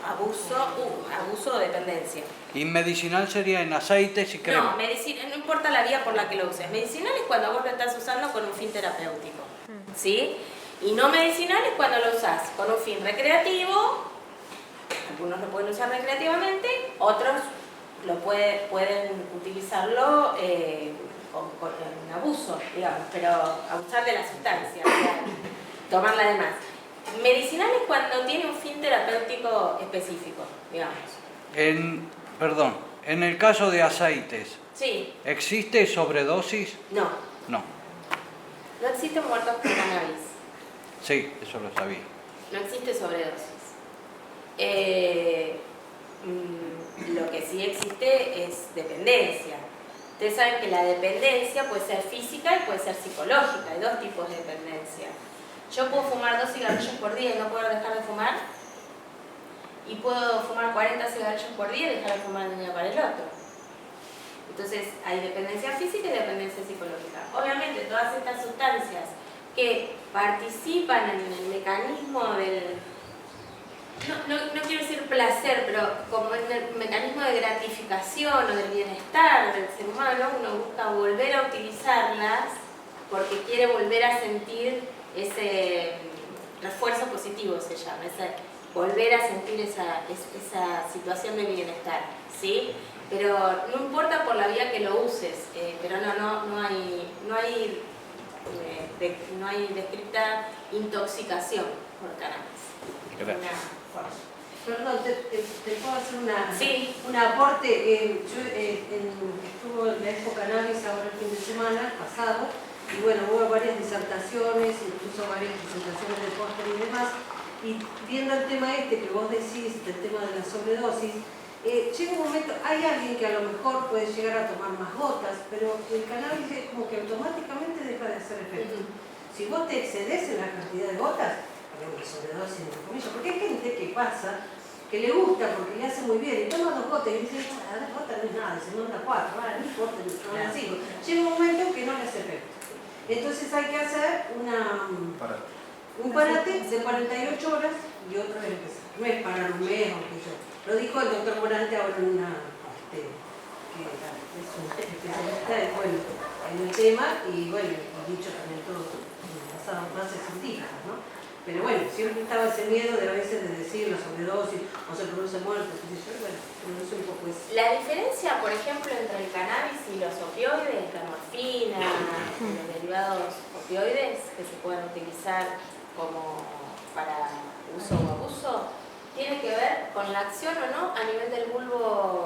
abuso o dependencia. Y medicinal sería en aceites y crema. No importa la vía por la que lo uses. Medicinal es cuando vos lo estás usando con un fin terapéutico, ¿sí? Y no medicinal es cuando lo usás con un fin recreativo. Algunos lo pueden usar recreativamente, otros pueden utilizarlo con abuso, digamos, pero abusar de la sustancia, tomarla de más. Medicinal es cuando tiene un fin terapéutico específico, digamos. Perdón, en el caso de aceites, Sí. ¿existe sobredosis? No. No. No existen muertos por cannabis. Sí, eso lo sabía. No existe sobredosis. Lo que sí existe es dependencia. Ustedes saben que la dependencia puede ser física y puede ser psicológica. Hay dos tipos de dependencia. Yo puedo fumar 2 cigarrillos por día y no puedo dejar de fumar. Y puedo fumar 40 cigarrillos por día y dejar de fumar de un día para el otro. Entonces hay dependencia física y dependencia psicológica. Obviamente todas estas sustancias que participan en el mecanismo del... No quiero decir placer, pero como en el mecanismo de gratificación o del bienestar del ser humano, uno busca volver a utilizarlas porque quiere volver a sentir ese refuerzo positivo, se llama, volver a sentir esa situación de bienestar, ¿sí? Pero no importa por la vía que lo uses, pero no hay descrita intoxicación por cannabis. Gracias. Perdón, ¿te puedo hacer Sí. un aporte? Yo estuve en la Expo Cannabis ahora el fin de semana pasado, y bueno, hubo varias disertaciones, incluso varias presentaciones de póster y demás, y viendo el tema que vos decís, el tema de la sobredosis, llega un momento, hay alguien que a lo mejor puede llegar a tomar más gotas, pero el cannabis es como que automáticamente deja de hacer efecto. Si vos te excedes en la cantidad de gotas, una sobredosis entre comillas, porque hay gente que pasa, que le gusta porque le hace muy bien, y toma 2 gotas y dice, a 2 gotas no es nada, se manda 4, no importa, no las sigo. Llega un momento que no le hace efecto. Entonces hay que hacer un parate de 48 horas y otra vez empezar. No es parar un mes o qué yo. Lo dijo el doctor Morante ahora en que es un especialista en el tema, y bueno, he dicho también todo en las bases científicas, ¿no? Pero bueno, siempre estaba ese miedo de a veces de decir la sobredosis o se produce muerte, bueno, no sé un poco eso. La diferencia, por ejemplo, entre el cannabis y los opioides, la morfina, los derivados opioides que se pueden utilizar como para uso o abuso, tiene que ver con la acción o no a nivel del bulbo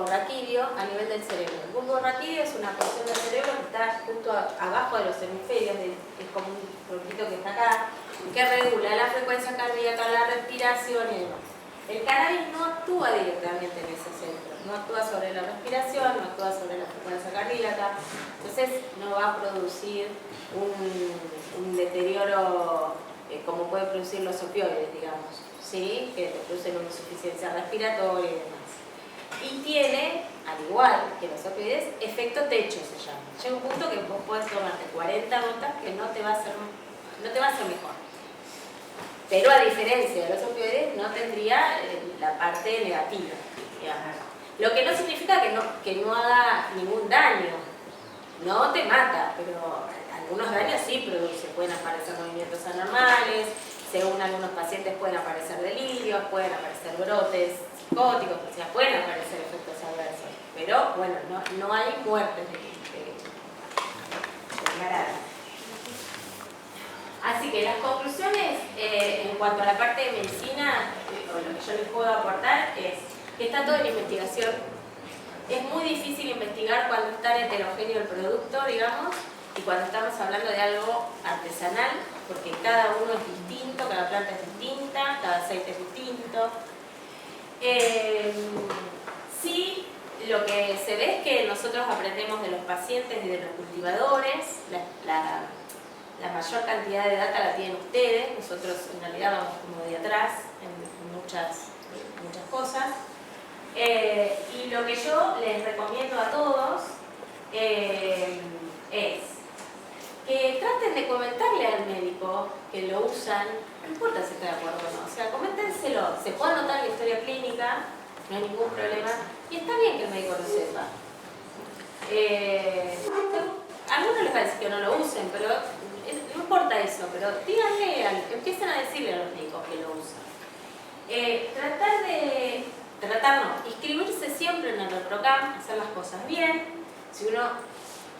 raquídeo, a nivel del cerebro. El bulbo raquídeo es una porción del cerebro que está justo abajo de los hemisferios, es como un tronquito que está acá, que regula la frecuencia cardíaca, la respiración y demás. El cannabis no actúa directamente en ese centro, no actúa sobre la respiración, no actúa sobre la frecuencia cardíaca, entonces no va a producir un deterioro como puede producir los opioides, digamos, ¿sí? Que producen una insuficiencia respiratoria y demás. Y tiene, al igual que los opioides, efecto techo se llama. Llega un punto que vos podés tomarte 40 gotas que no te va a hacer mejor. Pero a diferencia de los opioides, no tendría la parte negativa, digamos. Lo que no significa que no haga ningún daño. No te mata, pero algunos daños sí produce. Pueden aparecer movimientos anormales, según algunos pacientes pueden aparecer delirios, pueden aparecer brotes psicóticos, o sea, pueden aparecer efectos adversos. Pero bueno, no hay muertes de grave. Así que las conclusiones en cuanto a la parte de medicina, o lo que yo les puedo aportar es que está todo en investigación. Es muy difícil investigar cuando es tan heterogéneo el producto, digamos, y cuando estamos hablando de algo artesanal, porque cada uno es distinto, cada planta es distinta, cada aceite es distinto. Sí, lo que se ve es que nosotros aprendemos de los pacientes y de los cultivadores, la mayor cantidad de data la tienen ustedes, nosotros en realidad vamos como de atrás en muchas cosas. Y lo que yo les recomiendo a todos es que traten de comentarle al médico que lo usan, no importa si está de acuerdo o no, o sea, comenten se puede anotar en la historia clínica, no hay ningún problema, y está bien que el médico lo sepa. A algunos les va a decir que no lo usen, pero no importa eso, pero díganle, empiecen a decirle a los médicos que lo usen. Inscribirse siempre en el ReproCam, hacer las cosas bien. Si uno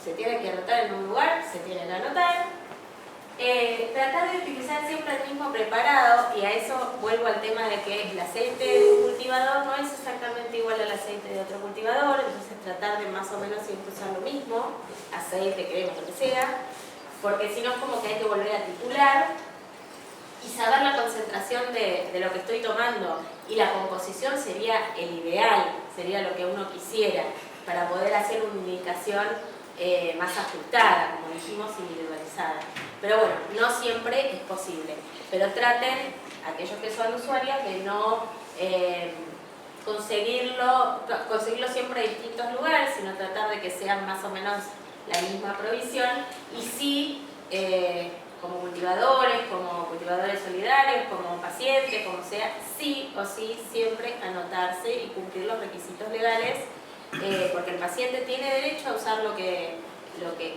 se tiene que anotar en un lugar, se tiene que anotar. Tratar de utilizar siempre el mismo preparado, y a eso vuelvo al tema de que el aceite de un cultivador no es exactamente igual al aceite de otro cultivador, entonces tratar de más o menos siempre usar lo mismo, aceite, crema, lo que sea, porque si no es como que hay que volver a titular y saber la concentración de lo que estoy tomando, y la composición sería el ideal, sería lo que uno quisiera para poder hacer una indicación más ajustada, como dijimos, individualizada. Pero bueno, no siempre es posible, pero traten, aquellos que son usuarios, de no conseguirlo siempre en distintos lugares, sino tratar de que sean más o menos la misma provisión, y sí, como cultivadores solidarios, como pacientes, como sea, sí o sí siempre anotarse y cumplir los requisitos legales, porque el paciente tiene derecho a usar lo que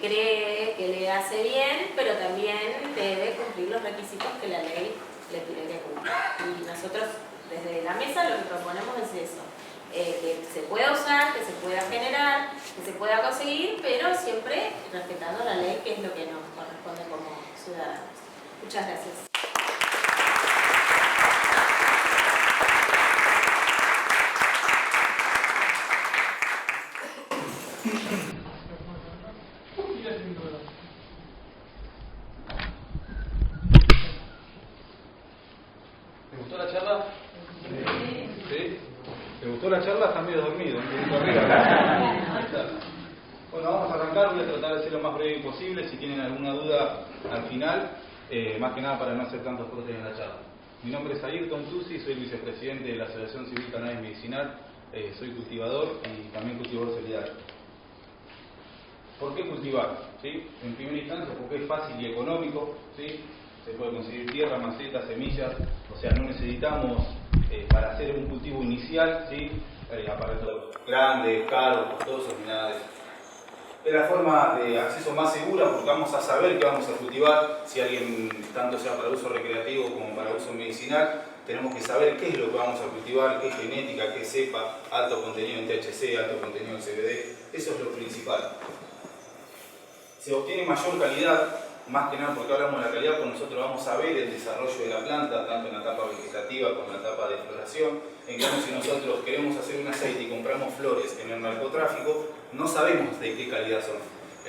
cree que le hace bien, pero también debe cumplir los requisitos que la ley le pide que cumpla. Y nosotros desde la mesa lo que proponemos es eso, que se pueda usar, que se pueda generar, que se pueda conseguir, pero siempre respetando la ley, que es lo que nos corresponde como ciudadanos. Muchas gracias. ¿Te gustó la charla? ¿Sí? ¿Te gustó la charla? Estás medio dormido, un poquito arriba. Bueno, vamos a arrancar, voy a tratar de ser lo más breve posible. Si tienen alguna duda al final, más que nada para no hacer tantos cortes en la charla. Mi nombre es Ayrton Tusi, soy vicepresidente de la Asociación Civil Cannabis Medicinal, soy cultivador y también cultivador solidario. ¿Por qué cultivar? ¿Sí? En primera instancia porque es fácil y económico, ¿sí? Se puede conseguir tierra, macetas, semillas, o sea, no necesitamos para hacer un cultivo inicial, ¿sí? Aparatos grandes, caros, costosos, ni nada de eso. Es la forma de acceso más segura porque vamos a saber qué vamos a cultivar. Si alguien, tanto sea para uso recreativo como para uso medicinal, tenemos que saber qué es lo que vamos a cultivar, qué genética, qué cepa, alto contenido en THC, alto contenido en CBD. Eso es lo principal. Se obtiene mayor calidad, más que nada porque hablamos de la calidad, porque nosotros vamos a ver el desarrollo de la planta, tanto en la etapa vegetativa como en la etapa de floración. En cambio, si nosotros queremos hacer un aceite y compramos flores en el narcotráfico, no sabemos de qué calidad son.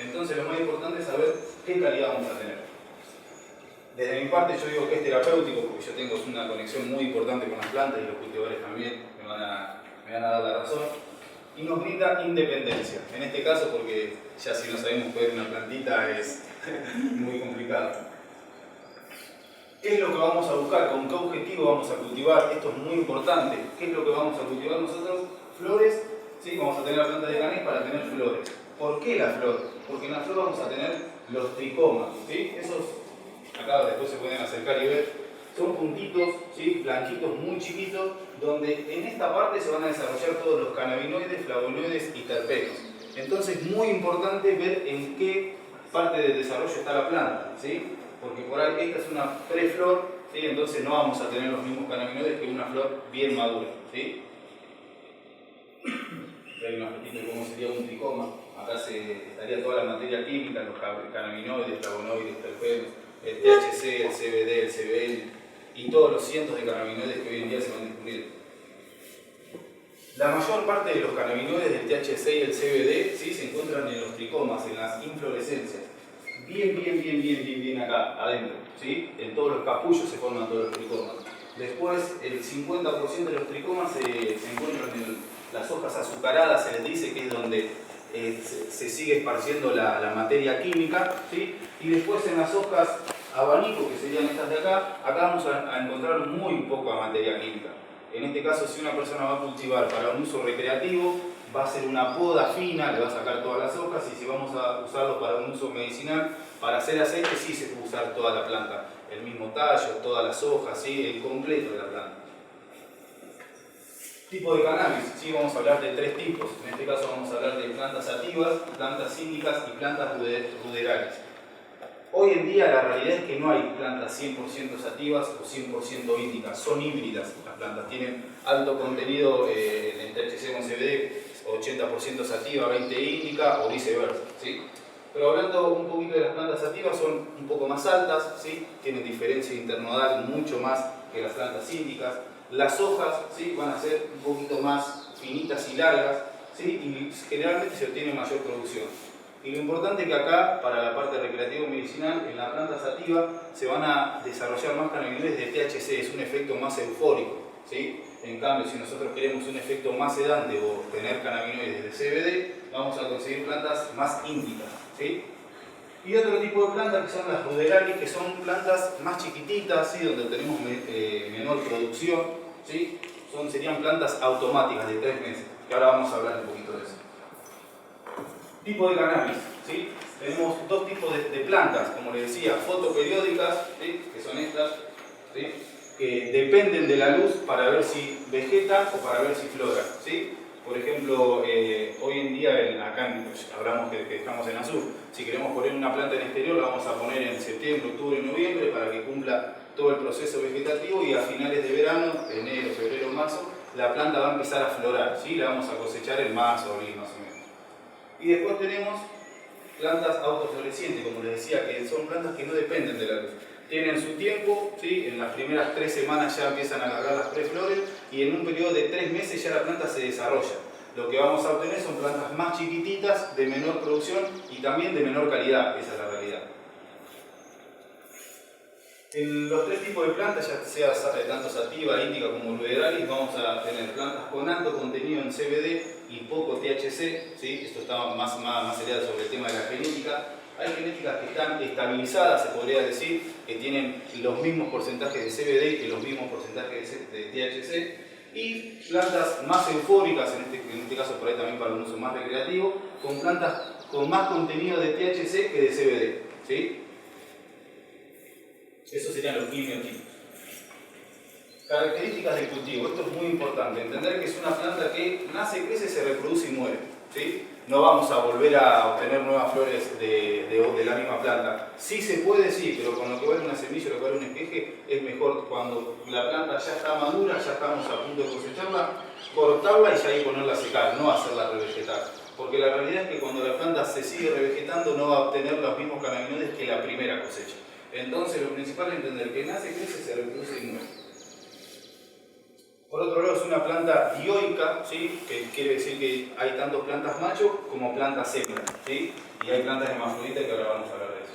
Entonces, lo más importante es saber qué calidad vamos a tener. Desde mi parte, yo digo que es terapéutico, porque yo tengo una conexión muy importante con las plantas y los cultivadores también me van a dar la razón. Y nos brinda independencia. En este caso, porque ya si no sabemos cuidar una plantita es muy complicado. ¿Qué es lo que vamos a buscar? ¿Con qué objetivo vamos a cultivar? Esto es muy importante. ¿Qué es lo que vamos a cultivar nosotros? Flores. ¿Sí? Vamos a tener la planta de cannabis para tener flores. ¿Por qué la flor? Porque en la flor vamos a tener los tricomas. ¿Sí? Esos, acá después se pueden acercar y ver, son puntitos, ¿sí? Blanquitos muy chiquitos, donde en esta parte se van a desarrollar todos los cannabinoides, flavonoides y terpenos. Entonces, muy importante ver en qué parte del desarrollo está la planta, ¿sí? Porque por ahí esta es una preflor, ¿sí? Entonces no vamos a tener los mismos cannabinoides que una flor bien madura, ¿sí? Hay una fotito de cómo sería un tricoma. Acá estaría toda la materia química, los cannabinoides, flavonoides, terpenos, el THC, el CBD, el CBN y todos los cientos de cannabinoides que hoy en día se van descubriendo. La mayor parte de los cannabinoides del THC y el CBD, ¿sí? Se encuentran en los tricomas, en las inflorescencias. Bien acá, adentro, ¿sí? En todos los capullos se forman todos los tricomas. Después, el 50% de los tricomas se encuentran en las hojas azucaradas, se les dice que es donde se sigue esparciendo la materia química, ¿sí? Y después en las hojas abanico, que serían estas de acá, vamos a encontrar muy poca materia química. En este caso, si una persona va a cultivar para un uso recreativo, va a hacer una poda fina, le va a sacar todas las hojas, y si vamos a usarlo para un uso medicinal, para hacer aceite, sí se puede usar toda la planta, el mismo tallo, todas las hojas, ¿sí? El completo de la planta. Tipo de cannabis, ¿sí? Vamos a hablar de 3 tipos. En este caso vamos a hablar de plantas sativas, plantas índicas y plantas ruderales. Hoy en día la realidad es que no hay plantas 100% sativas o 100% índicas, son híbridas las plantas, tienen alto contenido en THC con CBD, 80% sativa, 20% índica o viceversa, ¿sí? Pero hablando un poquito de las plantas sativas, son un poco más altas, ¿sí? Tienen diferencia internodal mucho más que las plantas índicas. Las hojas, ¿sí? Van a ser un poquito más finitas y largas, ¿sí? Y generalmente se obtiene mayor producción. Y lo importante es que acá, para la parte recreativa y medicinal, en la planta sativa se van a desarrollar más cannabinoides de THC, es un efecto más eufórico, ¿sí? En cambio, si nosotros queremos un efecto más sedante o tener cannabinoides de CBD, vamos a conseguir plantas más índicas, ¿sí? Y otro tipo de plantas que son las ruderales, que son plantas más chiquititas, ¿sí? Donde tenemos menor producción, ¿sí? Serían plantas automáticas de 3 meses, que ahora vamos a hablar un poquito de eso. Tipo de cannabis, ¿sí? Tenemos 2 tipos de plantas, como les decía, fotoperiódicas, ¿sí? Que son estas, ¿sí? Que dependen de la luz para ver si vegetan o para ver si floran, ¿sí? Por ejemplo, hoy en día, acá hablamos que estamos en Azul, si queremos poner una planta en exterior, la vamos a poner en septiembre, octubre y noviembre para que cumpla todo el proceso vegetativo y a finales de verano, enero, febrero, marzo, la planta va a empezar a florar, ¿sí? La vamos a cosechar en marzo, abril más o menos. Y después tenemos plantas autoflorecientes, como les decía, que son plantas que no dependen de la luz. Tienen su tiempo, ¿sí? En las primeras 3 semanas ya empiezan a largar las preflores y en un periodo de 3 meses ya la planta se desarrolla. Lo que vamos a obtener son plantas más chiquititas, de menor producción y también de menor calidad, esa es la realidad. En los 3 tipos de plantas, ya sea tanto sativa, índica como ruderales, vamos a tener plantas con alto contenido en CBD y poco THC, ¿sí? Esto está más allá sobre el tema de la genética. Hay genéticas que están estabilizadas, se podría decir, que tienen los mismos porcentajes de CBD y los mismos porcentajes de THC. Y plantas más eufóricas, en este caso por ahí también para un uso más recreativo, con plantas con más contenido de THC que de CBD, ¿sí? Esos serían los quimiotipos. Características del cultivo. Esto es muy importante. Entender que es una planta que nace, crece, se reproduce y muere, ¿sí? No vamos a volver a obtener nuevas flores de la misma planta. Sí se puede, sí, pero con lo que vale una semilla, lo que vale un esqueje, es mejor cuando la planta ya está madura, ya estamos a punto de cosecharla, cortarla y ya ahí ponerla a secar, no hacerla revegetar. Porque la realidad es que cuando la planta se sigue revegetando no va a obtener los mismos cannabinoides que la primera cosecha. Entonces lo principal es entender que nace, crece, se reproduce y muere. Por otro lado es una planta dioica, ¿sí? Que quiere decir que hay tanto plantas machos como plantas hembras, ¿sí? Y hay plantas hermafroditas que ahora vamos a hablar de eso.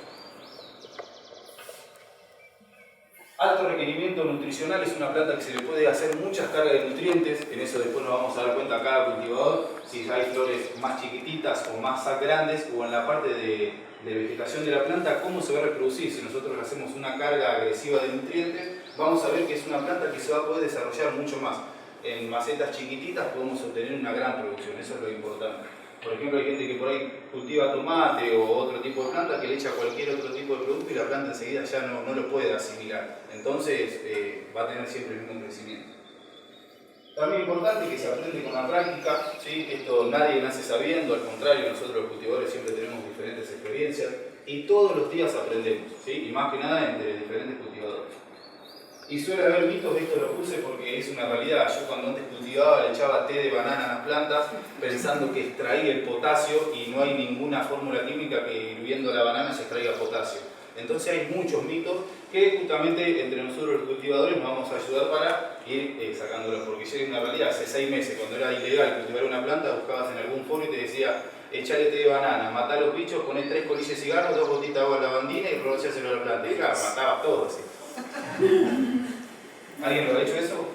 Alto requerimiento nutricional es una planta que se le puede hacer muchas cargas de nutrientes, en eso después nos vamos a dar cuenta a cada cultivador, si hay flores más chiquititas o más grandes, o en la parte de vegetación de la planta, cómo se va a reproducir. Si nosotros le hacemos una carga agresiva de nutrientes, vamos a ver que es una planta que se va a poder desarrollar mucho más. En macetas chiquititas podemos obtener una gran producción, eso es lo importante. Por ejemplo, hay gente que por ahí cultiva tomate o otro tipo de planta que le echa cualquier otro tipo de producto y la planta enseguida ya no lo puede asimilar. Entonces va a tener siempre el mismo crecimiento. También importante que se aprende con la práctica, ¿sí? Esto nadie nace sabiendo, al contrario, nosotros los cultivadores siempre tenemos diferentes experiencias y todos los días aprendemos, ¿sí? Y más que nada entre diferentes cultivadores. Y suele haber mitos, esto lo puse porque es una realidad. Yo cuando antes cultivaba le echaba té de banana a las plantas pensando que extraía el potasio y no hay ninguna fórmula química que hirviendo la banana se extraiga potasio. Entonces hay muchos mitos que justamente entre nosotros los cultivadores nos vamos a ayudar para ir sacándolos, porque ya es una realidad. Hace 6 meses, cuando era ilegal cultivar una planta, buscabas en algún foro y te decía echale té de banana, matá a los bichos, poné 3 colillas de cigarro, 2 gotitas de agua de lavandina y rociáselo a la planta. Y claro, matabas todo así. ¿Alguien lo ha hecho eso?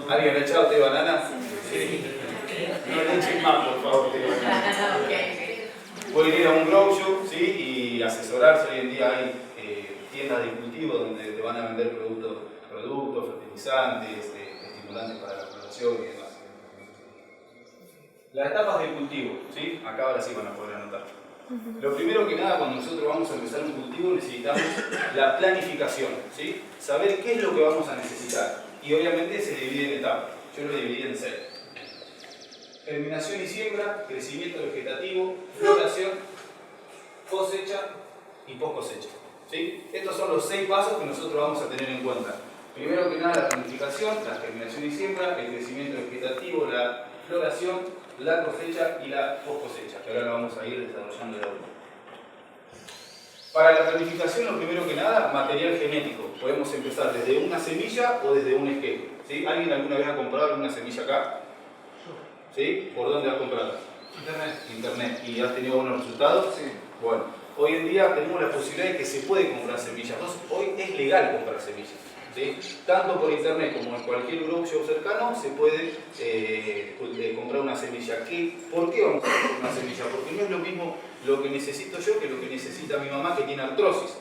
¿Alguien le ha echado té de banana? Sí. No le echen más, por favor, té de banana. Pueden ir a un grow shop, ¿sí? Y asesorarse. Hoy en día hay tiendas de cultivo donde te van a vender productos fertilizantes, estimulantes para la floración y demás. Las etapas de cultivo, ¿sí? Acá ahora sí van a poder anotar. Lo primero que nada, cuando nosotros vamos a empezar un cultivo, necesitamos la planificación, ¿sí? Saber qué es lo que vamos a necesitar. Y obviamente se divide en etapas. yo lo dividí en 6. Germinación y siembra, crecimiento vegetativo, floración, cosecha y post cosecha. ¿Sí? Estos son los 6 pasos que nosotros vamos a tener en cuenta. Primero que nada, la planificación, la germinación y siembra, el crecimiento vegetativo, la floración, la cosecha y la post cosecha, que ahora lo vamos a ir desarrollando de a uno. Para la planificación, lo primero que nada, material genético. Podemos empezar desde una semilla o desde un esquema. ¿Sí? ¿Alguien alguna vez ha comprado alguna semilla acá? ¿Sí? ¿Por dónde has comprado? Internet. ¿Y has tenido buenos resultados? Sí. Bueno, hoy en día tenemos la posibilidad de que se puede comprar semillas. Entonces, hoy es legal comprar semillas. ¿Sí? Tanto por internet como en cualquier grow shop cercano se puede comprar una semilla. ¿Por qué vamos a comprar una semilla? Porque no es lo mismo lo que necesito yo que lo que necesita mi mamá que tiene artrosis,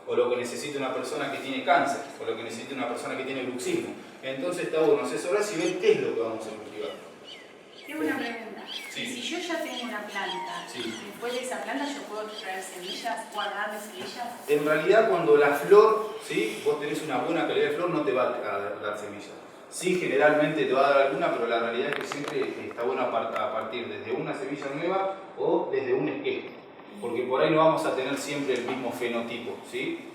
o lo que necesita una persona que tiene cáncer, o lo que necesita una persona que tiene bruxismo. Entonces está bueno asesorarse y ver qué es lo que vamos a cultivar. Tengo una pregunta. Sí. Si yo ya tengo una planta, Sí. después de esa planta yo puedo traer semillas, guardarme semillas. En realidad, cuando la flor, ¿sí? Vos tenés una buena calidad de flor, no te va a dar semillas. Sí, generalmente te va a dar alguna, pero la realidad es que siempre está bueno a partir desde una semilla nueva o desde un esqueje. Porque por ahí no vamos a tener siempre el mismo fenotipo, ¿sí?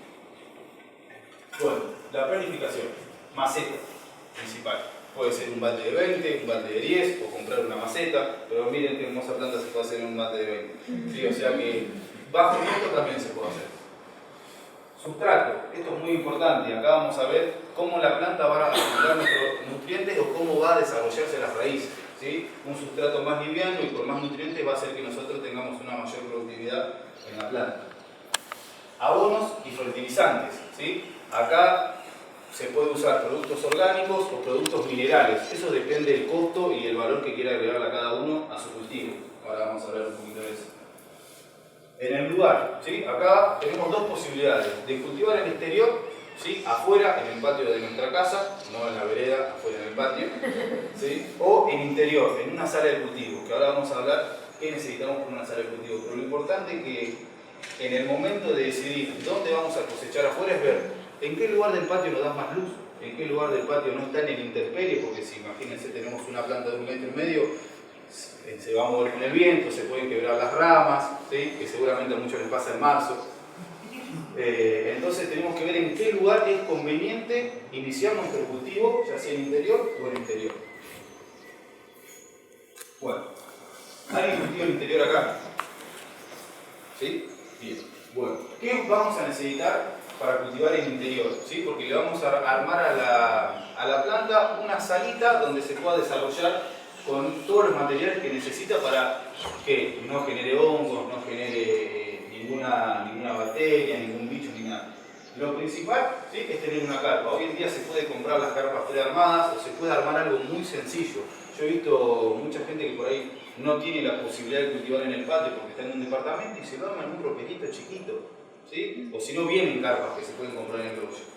Bueno, la planificación. Maceta principal. Puede ser un balde de 20, un balde de 10 o comprar una maceta, pero miren qué hermosa planta se puede hacer en un balde de 20. ¿Sí? O sea que bajo viento también se puede hacer. Sustrato, esto es muy importante. Acá vamos a ver cómo la planta va a acumular nuestros nutrientes o cómo va a desarrollarse las raíces. ¿Sí? Un sustrato más liviano y con más nutrientes va a hacer que nosotros tengamos una mayor productividad en la planta. Abonos y fertilizantes. ¿Sí? Acá se puede usar productos orgánicos o productos minerales. Eso depende del costo y el valor que quiera agregarle a cada uno a su cultivo. Ahora vamos a hablar un poquito de eso. En el lugar, ¿sí? Acá tenemos dos posibilidades, de cultivar en exterior, ¿sí? Afuera, en el patio de nuestra casa, no en la vereda, afuera en el patio, ¿sí? O en interior, en una sala de cultivo, que ahora vamos a hablar qué necesitamos por una sala de cultivo. Pero lo importante es que en el momento de decidir dónde vamos a cosechar afuera es ver en qué lugar del patio nos da más luz, en qué lugar del patio no está en el intemperie, porque si imagínense tenemos una planta de 1,5 metros, se va a mover con el viento, se pueden quebrar las ramas, ¿sí? Que seguramente a muchos les pasa en marzo. Entonces tenemos que ver en qué lugar es conveniente iniciar nuestro cultivo, ya sea en interior o en exterior. Bueno, ¿alguien cultiva en interior acá? ¿Sí? Bien. Bueno, ¿qué vamos a necesitar para cultivar en interior? ¿Sí? Porque le vamos a armar a la planta una salita donde se pueda desarrollar con todos los materiales que necesita para que no genere hongos, no genere ninguna bacteria, ningún bicho, ni nada. Lo principal, ¿sí? Es tener una carpa. Hoy en día se puede comprar las carpas prearmadas o se puede armar algo muy sencillo. Yo he visto mucha gente que por ahí no tiene la posibilidad de cultivar en el patio porque está en un departamento y se lo arma en un roperito chiquito, ¿sí? O si no, vienen carpas que se pueden comprar en el grocery.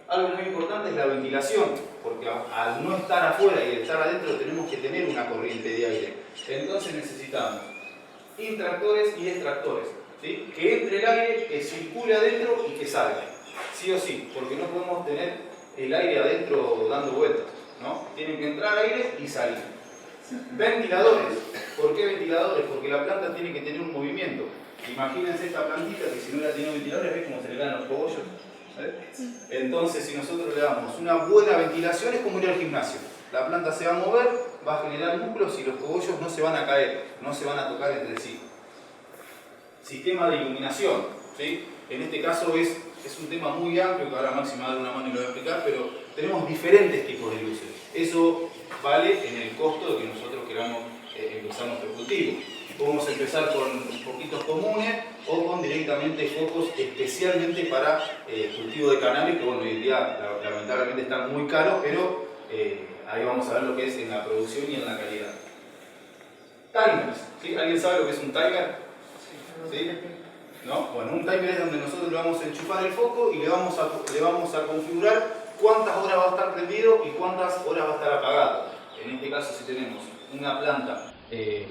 Algo muy importante es la ventilación, porque al no estar afuera y estar adentro tenemos que tener una corriente de aire. Entonces necesitamos intractores y extractores, ¿sí? Que entre el aire, que circule adentro y que salga. Sí o sí, porque no podemos tener el aire adentro dando vueltas, ¿no? Tienen que entrar aire y salir. Ventiladores. ¿Por qué ventiladores? Porque la planta tiene que tener un movimiento. Imagínense esta plantita que si no la tiene ventiladores, ¿ves cómo se le dan los cogollos? Entonces, si nosotros le damos una buena ventilación, es como ir al gimnasio. La planta se va a mover, va a generar músculos y los cogollos no se van a caer, no se van a tocar entre sí. Sistema de iluminación, ¿sí? En este caso es un tema muy amplio que ahora Maxi me va a dar una mano y lo voy a explicar, pero tenemos diferentes tipos de luces. Eso vale en el costo de que nosotros queramos empezar nuestro cultivo. Podemos empezar con poquitos comunes o con directamente focos especialmente para cultivo de cannabis, que bueno, hoy en día lamentablemente están muy caros, pero ahí vamos a ver lo que es en la producción y en la calidad. Timers, ¿sí? ¿Alguien sabe lo que es un timer? ¿Sí? ¿No? Bueno, un timer es donde nosotros le vamos a enchufar el foco y le vamos a configurar cuántas horas va a estar prendido y cuántas horas va a estar apagado. En este caso, si tenemos una planta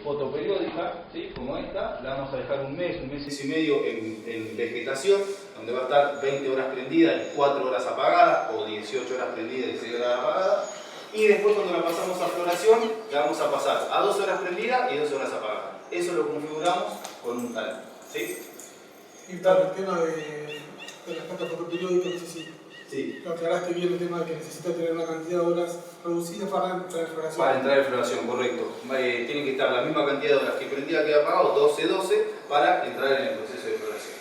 fotoperiódica, ¿sí? Como esta, la vamos a dejar un mes y medio en vegetación, donde va a estar 20 horas prendida y 4 horas apagada, o 18 horas prendida y 6 horas apagada. Y después cuando la pasamos a floración, la vamos a pasar a 12 horas prendida y 12 horas apagada. Eso lo configuramos con un tal. ¿Sí? Y para el tema de las plantas fotoperiódicas, no sé si Sí. lo aclaraste bien, el tema de que necesita tener una cantidad de horas reducida para entrar en floración. Para entrar en floración, correcto. Tiene que estar la misma cantidad de horas que prendida que apagado, 12-12, para entrar en el proceso de floración.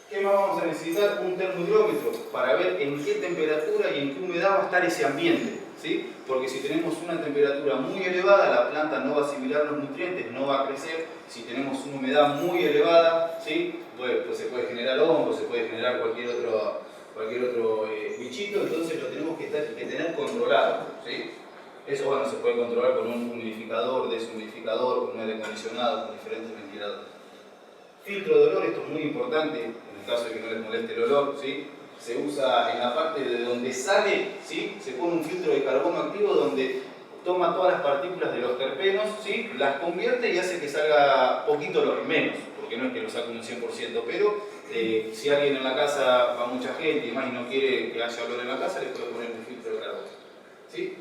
¿Qué más vamos a necesitar? Un termohidrómetro para ver en qué temperatura y en qué humedad va a estar ese ambiente, ¿sí? Porque si tenemos una temperatura muy elevada, la planta no va a asimilar los nutrientes, no va a crecer. Si tenemos una humedad muy elevada, ¿sí? Pues se puede generar hongo, se puede generar cualquier otro bichito, entonces lo tenemos que tener controlado, ¿sí? Eso, bueno, se puede controlar con un humidificador, deshumidificador, con un aire acondicionado, con diferentes ventiladores. Filtro de olor, esto es muy importante, en el caso de que no les moleste el olor, ¿sí? Se usa en la parte de donde sale, ¿sí? Se pone un filtro de carbono activo donde toma todas las partículas de los terpenos, ¿sí? Las convierte y hace que salga poquito olor, menos, porque no es que lo saque un 100%, pero si alguien en la casa va mucha gente y demás y no quiere que haya olor en la casa, le puede poner un filtro de carbono, ¿sí?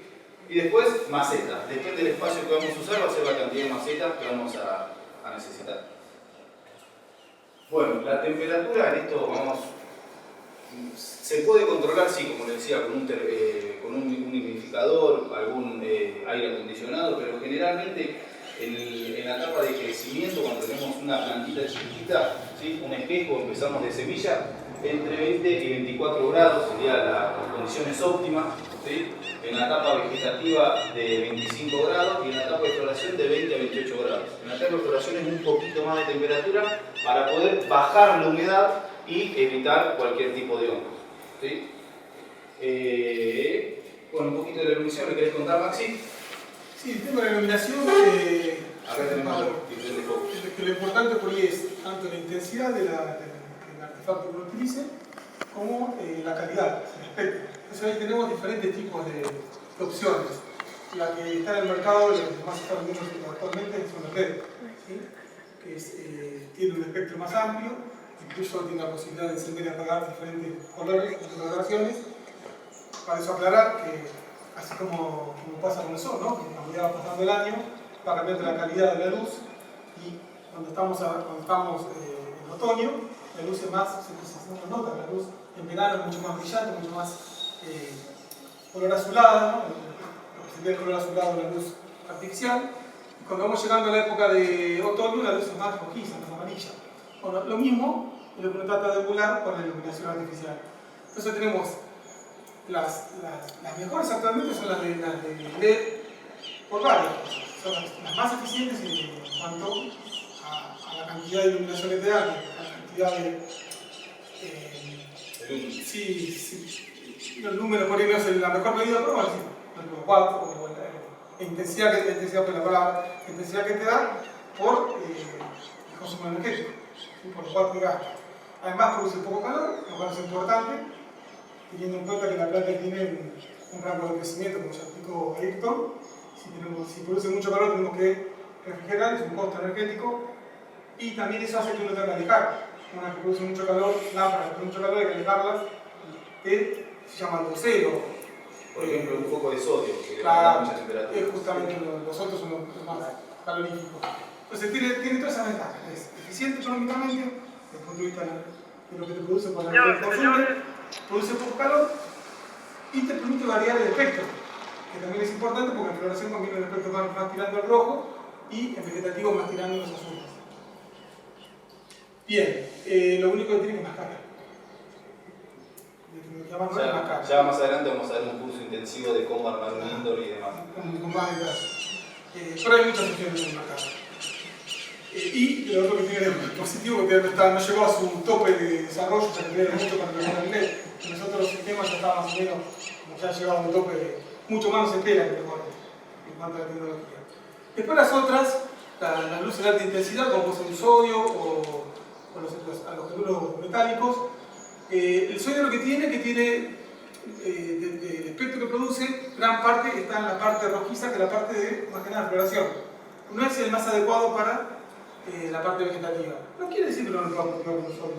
Y después, macetas. Depende del espacio que vamos a usar, va a ser la cantidad de macetas que vamos a necesitar. Bueno, la temperatura en esto se puede controlar, sí, como les decía, con un humidificador, algún aire acondicionado, pero generalmente en la etapa de crecimiento, cuando tenemos una plantita chiquita, ¿sí? Un espejo, empezamos de semilla, entre 20 y 24 grados serían las condiciones óptimas, ¿sí? En la etapa vegetativa de 25 grados y en la etapa de floración de 20 a 28 grados. En la etapa de floración es un poquito más de temperatura para poder bajar la humedad y evitar cualquier tipo de hongo, ¿sí? Bueno, un poquito de la iluminación, ¿le querés contar, Maxi? Sí, el tema de la iluminación, Acá tenemos diferentes focos. que lo importante por ahí es tanto la intensidad del artefacto que uno utilice como la calidad, el espectro. Entonces ahí tenemos diferentes tipos de opciones. La que está en el mercado, la que más se está vendiendo actualmente son las LED, ¿sí? Que tiene un espectro más amplio, incluso tiene la posibilidad de encender y apagar diferentes colores, coloraciones. Para eso aclarar que, así como pasa con el sol, ¿no? Que a medida va pasando el año, va cambiando la calidad de la luz y cuando estamos en otoño, la luz es más, se nota, la luz en verano es mucho más brillante, mucho más color azulada, ¿no? Lo que sería el color azulado de la luz artificial. Y cuando vamos llegando a la época de otoño, la luz es más rojiza, más amarilla. Bueno, lo mismo es lo que uno trata de emular con la iluminación artificial. Entonces tenemos las mejores actualmente son las de LED por varias cosas. Son las más eficientes en cuanto a la cantidad de iluminación que te dan, a la cantidad de... sí, los números por ahí no es la mejor medida, pero bueno, sí, los 4, o la intensidad que te da por el consumo energético, ¿sí? Por los 4 gastos. Además produce poco calor, lo cual es importante, teniendo en cuenta que la planta tiene un rango de crecimiento, como ya explicó Ayrton. Si produce mucho calor tenemos que refrigerar, es un costo energético, y también eso hace que uno tenga que alejar. Una que produce mucho calor, lámparas que producen mucho calor, hay que alejarlas, que se llaman dosero. Por ejemplo, un foco de sodio, que le Claro, da mucha temperatura. es justamente los otros son los más caloríficos. Entonces tiene todas esas ventajas. Es eficiente económicamente, desde el punto de vista de lo que te produce por la energía que consume, produce poco calor y te permite variar el espectro, que también es importante porque en floración conviene el espectro más tirando al rojo y en vegetativo más tirando los azules. Bien, lo único que tiene que es más cara. Ya más adelante vamos a dar un curso intensivo de cómo armar un indoor y demás. Con más detalle. Pero hay muchas opciones en el mercado. Y lo otro que tiene de positivo que no llegó a su tope de desarrollo, se requiere mucho para terminar el LED. Nosotros los sistemas ya estaban más o menos, como ya ha llegado a un tope, mucho más se espera que mejore en cuanto a la tecnología. Después las otras, las luces de alta intensidad, como puede ser el sodio o los halogenuros metálicos. El sodio lo que tiene del espectro que produce, gran parte está en la parte rojiza, que es la parte de más que nada floración. No es el más adecuado para la parte vegetativa. No quiere decir que no lo podamos cultivar con sodio,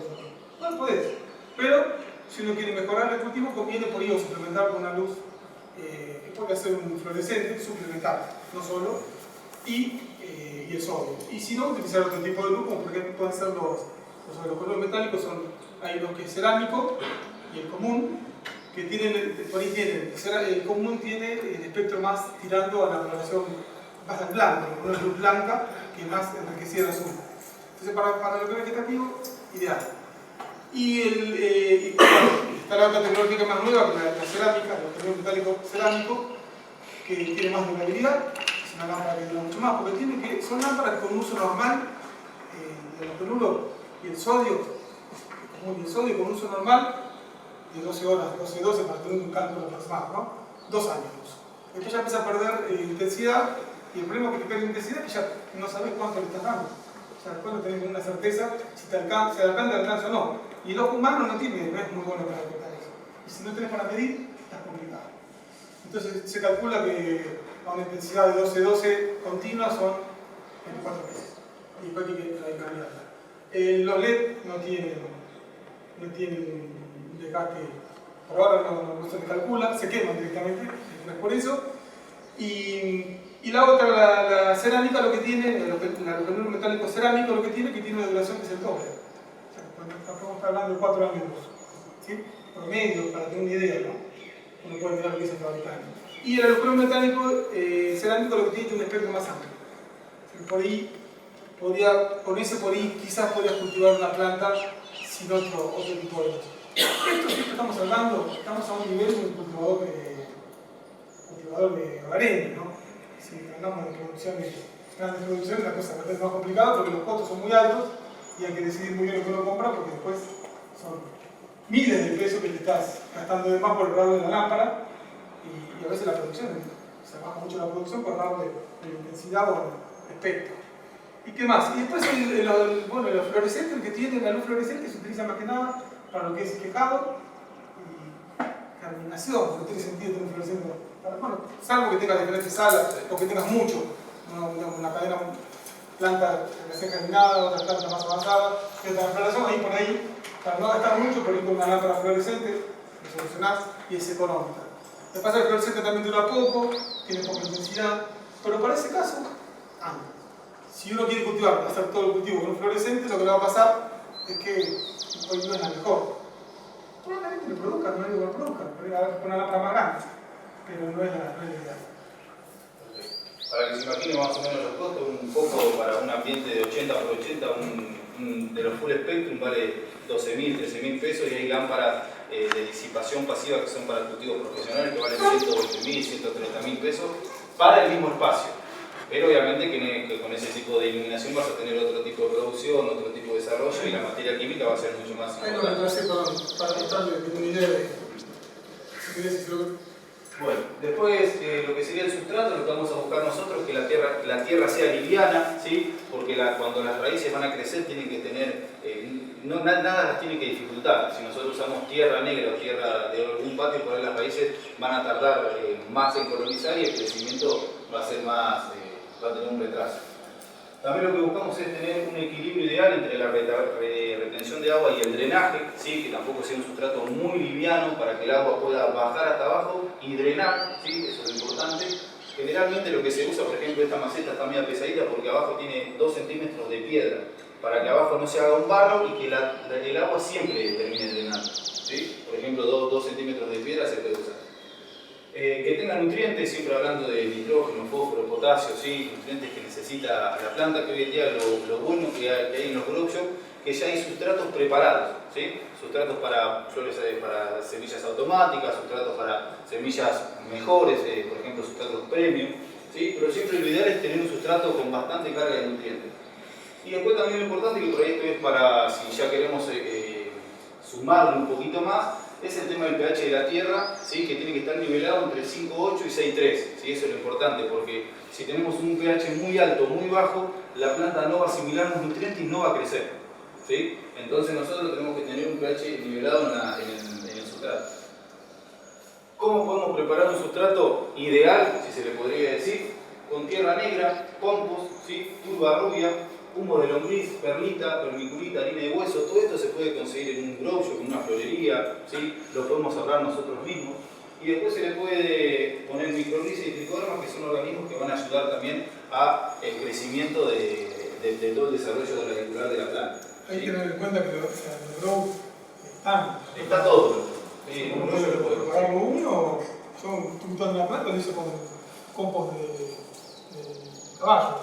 no lo podés. Pero si uno quiere mejorar el cultivo, conviene por ello suplementar con una luz que puede ser un fluorescente suplemental, no solo, y el sodio. Y si no, utilizar otro tipo de luz, como por ejemplo pueden ser los colores metálicos, hay los que es cerámico y el común, que tienen, por ahí tienen, el común tiene el espectro más tirando a la coloración más al blanco, no es luz blanca, que es más enriquecida en azul. Entonces para lo que es vegetativo, ideal. Y está la otra tecnología más nueva, que la cerámica, el color metálico cerámico, que tiene más durabilidad, es una lámpara que dura mucho más, porque son lámparas con un uso normal, de los peluros y el sodio, con uso normal, de 12 horas, 12 para tener un cálculo aproximado, ¿no? 2 años. Después ya empieza a perder intensidad, y el problema que te pierde intensidad es que ya no sabes cuánto le estás dando. O sea, después no tenés ninguna certeza si te alcanza o no. Y el ojo humano no es muy bueno para detectar eso. Y si no tenés para medir, está complicado. Entonces se calcula que a una intensidad de 12 continua son 24 veces. Y después hay que cambiarla. Los LED no tienen desgaste, por ahora no se les calcula, se queman directamente, es por eso. Y la otra, la cerámica, lo que tiene, el color metálico cerámico, lo que tiene una duración que es el doble. O sea, cuando estamos hablando de 4 años, ¿sí? Promedio, para tener una idea, ¿no? Uno puede mirar lo que dice el fabricante. Y el color metálico cerámico, lo que tiene un espectro más amplio. Por ahí, con ese quizás podrías cultivar una planta sin otro tipo de luz. Esto siempre estamos hablando, estamos a un nivel de un cultivador de hogareño, ¿no? Si hablamos de grandes producciones, la cosa es más complicada porque los costos son muy altos y hay que decidir muy bien lo que uno compra porque después son miles de pesos que te estás gastando de más por el grado de la lámpara y a veces la producción, se baja mucho la producción por el grado de la intensidad o el espectro. ¿Y qué más? Y después los fluorescentes, que tienen la luz fluorescente, se utiliza más que nada para lo que es quejado y germinación, no tiene sentido tener un fluorescente. Bueno, salvo que tengas diferentes salas o que tengas mucho, una cadena, planta recién germinada, otra planta más avanzada, y otra floración, ahí por ahí, para no gastar mucho, por ahí con una lámpara fluorescente, lo solucionás y es económica. Lo que pasa es que el fluorescente también dura poco, tiene poca intensidad, pero para ese caso, anda. Si uno quiere cultivar, hacer todo el cultivo con un fluorescente, lo que le va a pasar es que hoy no es la mejor. Probablemente lo produzcan, no digo que lo produzcan, pero con una lámpara más grande, pero no es la ideal. Para que se imagine más o menos los costos, un poco para un ambiente de 80 por 80, de los full spectrum vale 12.000, 13.000 pesos, y hay lámparas de disipación pasiva que son para cultivos profesionales que valen 120.000, 130.000 pesos para el mismo espacio. Pero obviamente que con ese tipo de iluminación vas a tener otro tipo de producción, otro tipo de desarrollo y la materia química va a ser mucho más importante. Para mostrarle una idea de... Bueno, después lo que sería el sustrato, lo que vamos a buscar nosotros es que la tierra sea liviana, ¿sí? Porque cuando las raíces van a crecer tienen que tener, nada las tiene que dificultar. Si nosotros usamos tierra negra o tierra de algún patio, por ahí las raíces van a tardar más en colonizar y el crecimiento va a ser más, va a tener un retraso. También lo que buscamos es tener un equilibrio ideal entre la retención de agua y el drenaje, ¿sí? Que tampoco sea un sustrato muy liviano para que el agua pueda bajar hasta abajo y drenar, ¿sí? Eso es lo importante. Generalmente lo que se usa, por ejemplo, esta maceta está media pesadita porque abajo tiene 2 centímetros de piedra, para que abajo no se haga un barro y que el agua siempre termine drenando, ¿sí? Por ejemplo, 2 centímetros de piedra se puede usar. Que tenga nutrientes, siempre hablando de nitrógeno, fósforo, potasio, ¿sí? Nutrientes que necesita la planta, que hoy en día lo bueno que hay en los grow shop, que ya hay sustratos preparados, ¿sí? Sustratos para semillas automáticas, sustratos para semillas mejores, por ejemplo sustratos premium, ¿sí? Pero siempre lo ideal es tener un sustrato con bastante carga de nutrientes. Y después también lo importante, que por ahí esto es para, si ya queremos sumarle un poquito más, es el tema del pH de la tierra, ¿sí? Que tiene que estar nivelado entre 5,8 y 6,3, ¿sí? Eso es lo importante, porque si tenemos un pH muy alto o muy bajo, la planta no va a asimilar los nutrientes y no va a crecer, ¿sí? Entonces nosotros tenemos que tener un pH nivelado en el sustrato. ¿Cómo podemos preparar un sustrato ideal, si se le podría decir? Con tierra negra, compost, ¿sí? Turba rubia, humo de lombriz, perlita, vermiculita, harina de hueso, todo esto se puede conseguir en un grow shop, en una florería, ¿sí? Lo podemos ahorrar nosotros mismos. Y después se le puede poner microrrizas y tricodermas, que son organismos que van a ayudar también al crecimiento de todo el desarrollo de la radicular de la planta. Hay que ¿sí? tener en cuenta que los grow están. Está todo. Sí, Como no no se se lo puede preparar uno, yo estoy gustando la planta, lo hice con compost de caballo,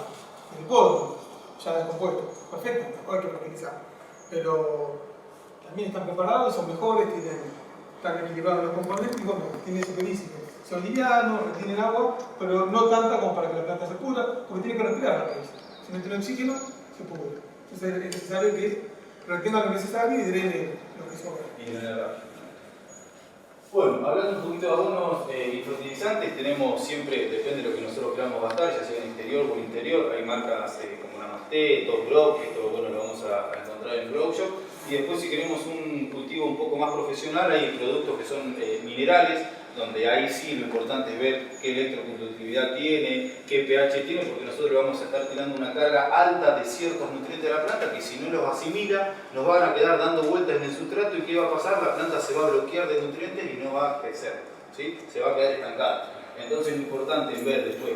de polvo, ya descompuesto. Perfecto, hay que fertilizar. Pero también están preparados, son mejores, están equilibrados los componentes y bueno, tiene eso que dice. Son livianos, retienen agua, pero no tanta como para que la planta se pudra, porque tiene que respirar la raíz. Si no tiene oxígeno, se pudre. Entonces es necesario que retenga lo necesario y drene lo que sobra. Bueno, hablando un poquito de abonos y fertilizantes, tenemos siempre, depende de lo que nosotros queramos gastar, ya sea en exterior o en interior, hay marcas como Namaste, Top Grow, que esto bueno, lo vamos a encontrar en Grow Shop, y después si queremos un cultivo un poco más profesional, hay productos que son minerales, donde ahí sí lo importante es ver qué electroconductividad tiene, qué pH tiene, porque nosotros le vamos a estar tirando una carga alta de ciertos nutrientes a la planta que si no los asimila, nos van a quedar dando vueltas en el sustrato y ¿qué va a pasar? La planta se va a bloquear de nutrientes y no va a crecer, ¿sí? Se va a quedar estancada. Entonces lo importante en ver después,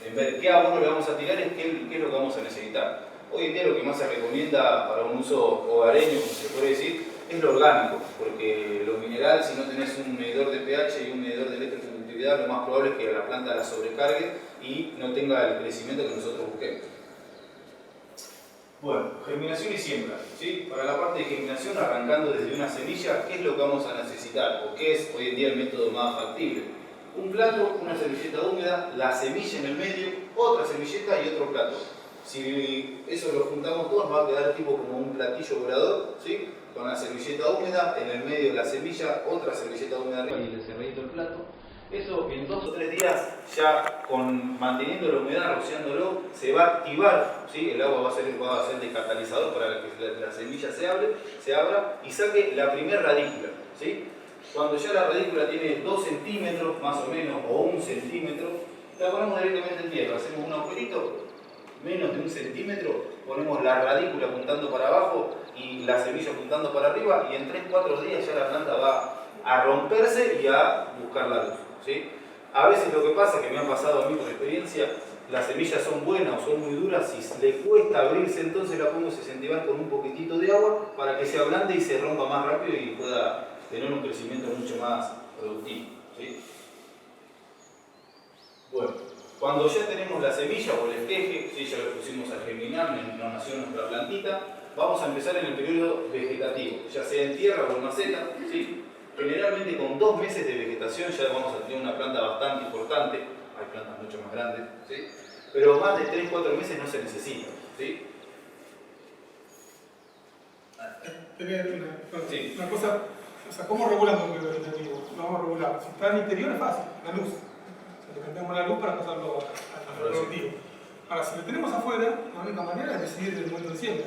en ver qué abono le vamos a tirar es qué es lo que vamos a necesitar. Hoy en día lo que más se recomienda para un uso hogareño, como se puede decir, es lo orgánico, porque lo mineral, si no tenés un medidor de pH y un medidor de electroconductividad, lo más probable es que la planta la sobrecargue y no tenga el crecimiento que nosotros busquemos. Bueno, germinación y siembra, ¿sí? Para la parte de germinación, arrancando desde una semilla, ¿qué es lo que vamos a necesitar? ¿O qué es hoy en día el método más factible? Un plato, una servilleta húmeda, la semilla en el medio, otra servilleta y otro plato. Si eso lo juntamos todos, va a quedar tipo como un platillo volador, ¿sí? Con la servilleta húmeda, en el medio la semilla, otra servilleta húmeda arriba y el cerradito del plato. Eso en 2 o 3 días, ya manteniendo la humedad, rociándolo, se va a activar, ¿sí? El agua va a ser de catalizador para que la semilla se abra y saque la primera radícula, ¿sí? Cuando ya la radícula tiene 2 centímetros más o menos, o 1 centímetro, la ponemos directamente en tierra, hacemos un agujerito, menos de 1 centímetro, ponemos la radícula apuntando para abajo y la semilla apuntando para arriba y en 3-4 días ya la planta va a romperse y a buscar la luz, ¿sí? A veces lo que pasa, que me ha pasado a mí por experiencia, las semillas son buenas o son muy duras y le cuesta abrirse, entonces la podemos incentivar con un poquitito de agua para que se ablande y se rompa más rápido y pueda tener un crecimiento mucho más productivo, ¿sí? Bueno, cuando ya tenemos la semilla o el esqueje, ¿sí? Ya lo pusimos a germinar, no nació nuestra plantita, vamos a empezar en el periodo vegetativo, ya sea en tierra o en maceta, ¿sí? Generalmente con 2 meses de vegetación ya vamos a tener una planta bastante importante, hay plantas mucho más grandes, ¿sí? Pero más de 3-4 meses no se necesita, ¿sí? Una cosa, o sea, ¿cómo regulamos el periodo vegetativo? Lo vamos a regular. Si está en el interior es fácil, la luz. Le prendemos la luz para pasarlo al productivo. Ahora, si lo tenemos afuera, la única manera es decidir el momento de siembra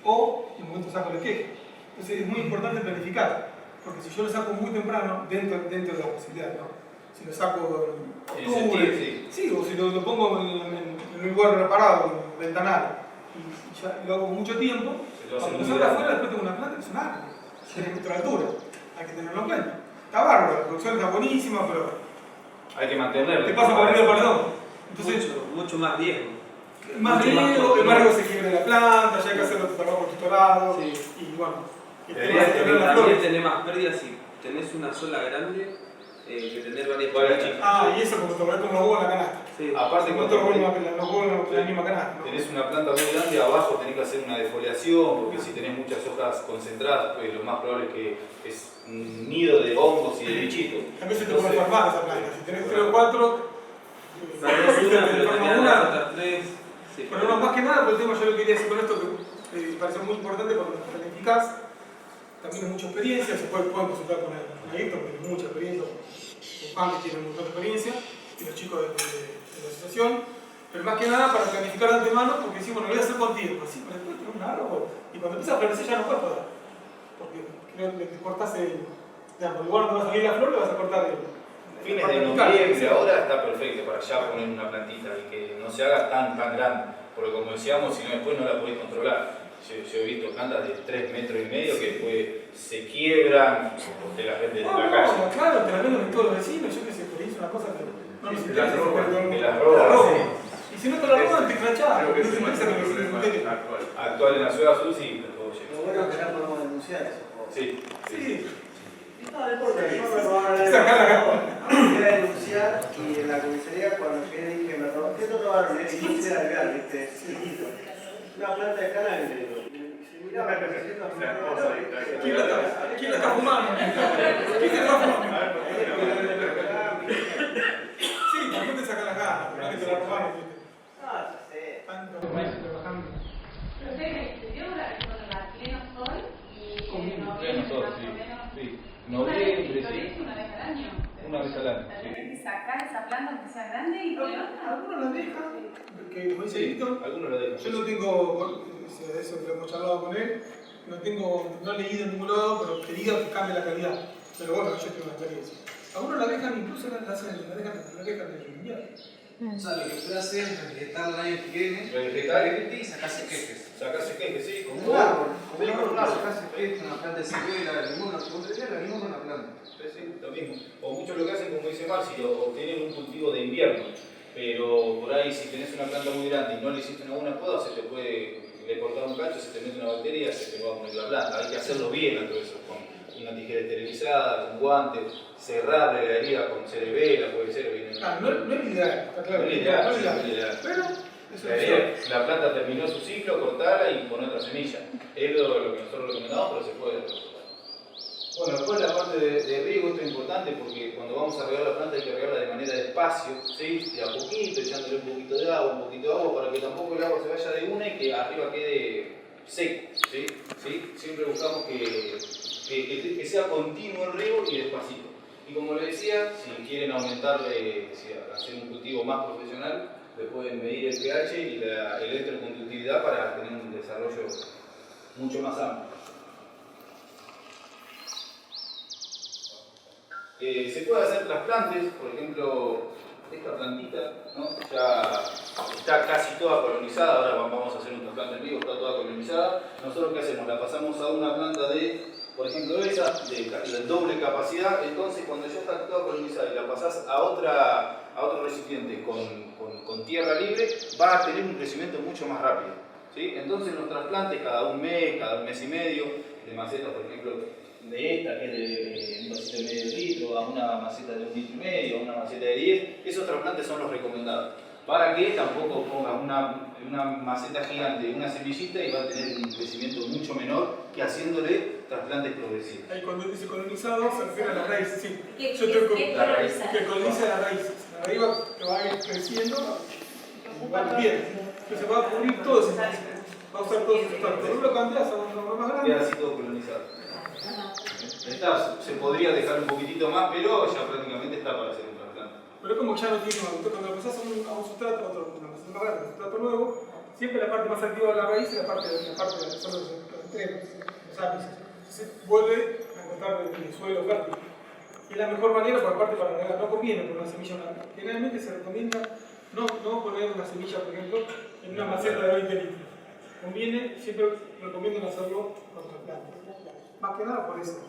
o el momento de saco el esqueje. Entonces es muy importante planificar, porque si yo lo saco muy temprano, dentro de la posibilidad, ¿no? Si lo saco en octubre, sí, o si lo pongo en un lugar reparado, en ventanal, y ya lo hago con mucho tiempo, cuando lo saco afuera, después tengo una planta que es un árbol, tiene nuestra altura, hay que tenerlo en cuenta. Está bárbaro, la producción está buenísima, pero hay que mantenerlo. te pasa por arriba, perdón. Entonces, mucho más riesgo. más riesgo, el barrio se quiebra la planta, ya hay que hacer otro trabajo tutorado, y bueno, También tenés más pérdidas si tenés una sola grande que tener varias chicas. Ah, y eso como te como los huevos en la canasta. Sí. Aparte, No te robes los huevos en la misma canasta, ¿no? tenés una planta muy grande, abajo tenés que hacer una defoliación, porque si tenés muchas hojas concentradas, pues lo más probable es que es un nido de hongos y de bichitos. A veces te puede formar esa planta. Si tenés 3 o 4, pero no, más que nada, por el tema, yo lo quería decir con esto, que me pareció muy importante porque planificás, también hay mucha experiencia, se pueden consultar con Héctor, porque tiene mucha experiencia, con Juan, que tiene un montón de experiencia, y los chicos de la asociación, pero más que nada para planificar de antemano, porque decimos, bueno, lo voy a hacer con tiempo, sí, pero después tenés un árbol, y cuando empieza a florecer ya no puedes podar, porque creo que te cortás el lugar donde va a salir la flor, le vas a cortar el Fines de noviembre ahora está perfecto para ya poner una plantita y que no se haga tan grande, porque como decíamos, si no después no la podés controlar. Yo he visto plantas de 3,5 metros que después se quiebran o te las venden en la calle. Claro, te la venden todos los vecinos, yo qué sé, por ahí es una cosa que No nos El interesa. arroba. Y si no te la roban, te crachás. Creo que es No te el más interesa lo que problema se actual. Actual en la ciudad azul, sí, todo Lo llega. bueno es que ya podemos denunciar eso. Sí, Sí. No importa, yo me robaron el voy a denunciar y en la comisaría cuando llegué dije, me robaron. ¿Qué te robaron? Y quise largar, ¿viste? Una planta de cannabis, le digo. Y mirá, ¿Quién la está fumando? ¿Quién te está fumando? Sí, también te sacan las ganas, porque te la robaron. Ah, ya sé. Tantos meses trabajando. Pero usted me estudió la pleno sol y Pleno noviembre sol, más sí. o menos. Sí. Una vez Noviembre, que sí. una vez al año. Una vez al año, sí. Hay que sacar esa planta aunque sea grande y ponerla. Algunos la dejan, que como dice Sí, Víctor, algunos lo dejan. yo no tengo, eso que hemos charlado con él, no he leído en ningún lado, pero que diga que cambie la calidad. Pero bueno, yo tengo una experiencia. Algunos la dejan, incluso la dejan de invierno. O sea, lo que puede hacer es vegetar el año que viene, Vegetar y sacarse quejes. sacarse quejes, sí. Como un árbol, sacarse quejes, una planta de ciruela, de limón, la limón es una planta. Sí, sí, lo mismo. O muchos lo que hacen, como dice Marci, obtienen un cultivo de invierno. Pero por ahí, si tenés una planta muy grande y no le hiciste una buena poda, se te puede cortar un cacho, se te mete una bacteria, se te va a morir la planta. Hay que hacerlo bien a todo eso, con una tijera esterilizada, con guantes, cerrar la herida con cerebela, puede ser. No es ideal, está claro. No es ideal, No es sí, ideal. no es ideal. Pero es una La opción. idea, la planta terminó su ciclo, cortarla y poner otra semilla. Es lo que nosotros recomendamos, pero se puede hacer. Bueno, después la parte de riego, esto es importante porque cuando vamos a regar la planta hay que regarla de manera despacio, ¿sí? De a poquito, echándole un poquito de agua, para que tampoco el agua se vaya de una y que arriba quede seco, ¿sí? ¿Sí? Siempre buscamos que sea continuo el riego y despacito. Y como les decía, si quieren aumentar, hacer un cultivo más profesional, le pueden medir el pH y la electroconductividad para tener un desarrollo mucho más amplio. Se puede hacer trasplantes, por ejemplo, esta plantita, ¿no? Ya está casi toda colonizada, ahora vamos a hacer un trasplante en vivo, está toda colonizada. Nosotros ¿qué hacemos? La pasamos a una planta de, por ejemplo, esa, de doble capacidad, entonces cuando ya está toda colonizada y la pasás a otro recipiente con tierra libre, va a tener un crecimiento mucho más rápido, ¿sí? Entonces los trasplantes cada un mes y medio, de macetas, por ejemplo, de esta que es de un vasito de medio litro, a una maceta de 1,5 litros, a una maceta de 10, esos trasplantes son los recomendados. Para que tampoco pongas una maceta gigante, una semillita y va a tener un crecimiento mucho menor que haciéndole trasplantes progresivos. Ahí cuando dice colonizado se refiere a la raíz, sí. ¿Qué Yo tengo es la raíz. colonizar? que coloniza la raíz. La raíz va a ir creciendo, va bien. Entonces va a cubrir todo ese espacio. Va a usar todo ese espacio. Pero lo cambias a un nombre más grande. Queda así todo colonizado. Esta se podría dejar un poquitito más, pero ya prácticamente está para hacer un trasplante. Pero es como que ya no tiene una. Cuando empezás a un sustrato, un sustrato nuevo, siempre la parte más activa de la raíz es la parte de son los extremos, los ápices. Se vuelve a encontrar el suelo fértil. Y es la mejor manera, por aparte, para regar. No conviene poner una semilla blanca. Generalmente se recomienda no poner una semilla, por ejemplo, en una maceta de 20 litros. Conviene, siempre recomiendan hacerlo con trasplantes. Más que nada por eso.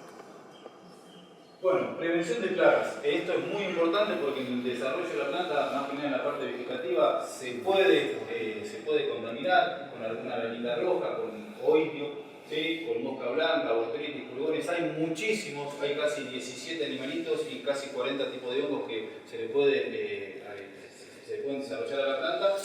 Bueno, prevención de plagas. Esto es muy importante porque en el desarrollo de la planta, más que nada en la parte vegetativa, se puede contaminar con alguna arenita roja, con oidio, ¿sí? Con mosca blanca, botrytis, pulgones. Hay muchísimos, hay casi 17 animalitos y casi 40 tipos de hongos que se pueden desarrollar a la planta,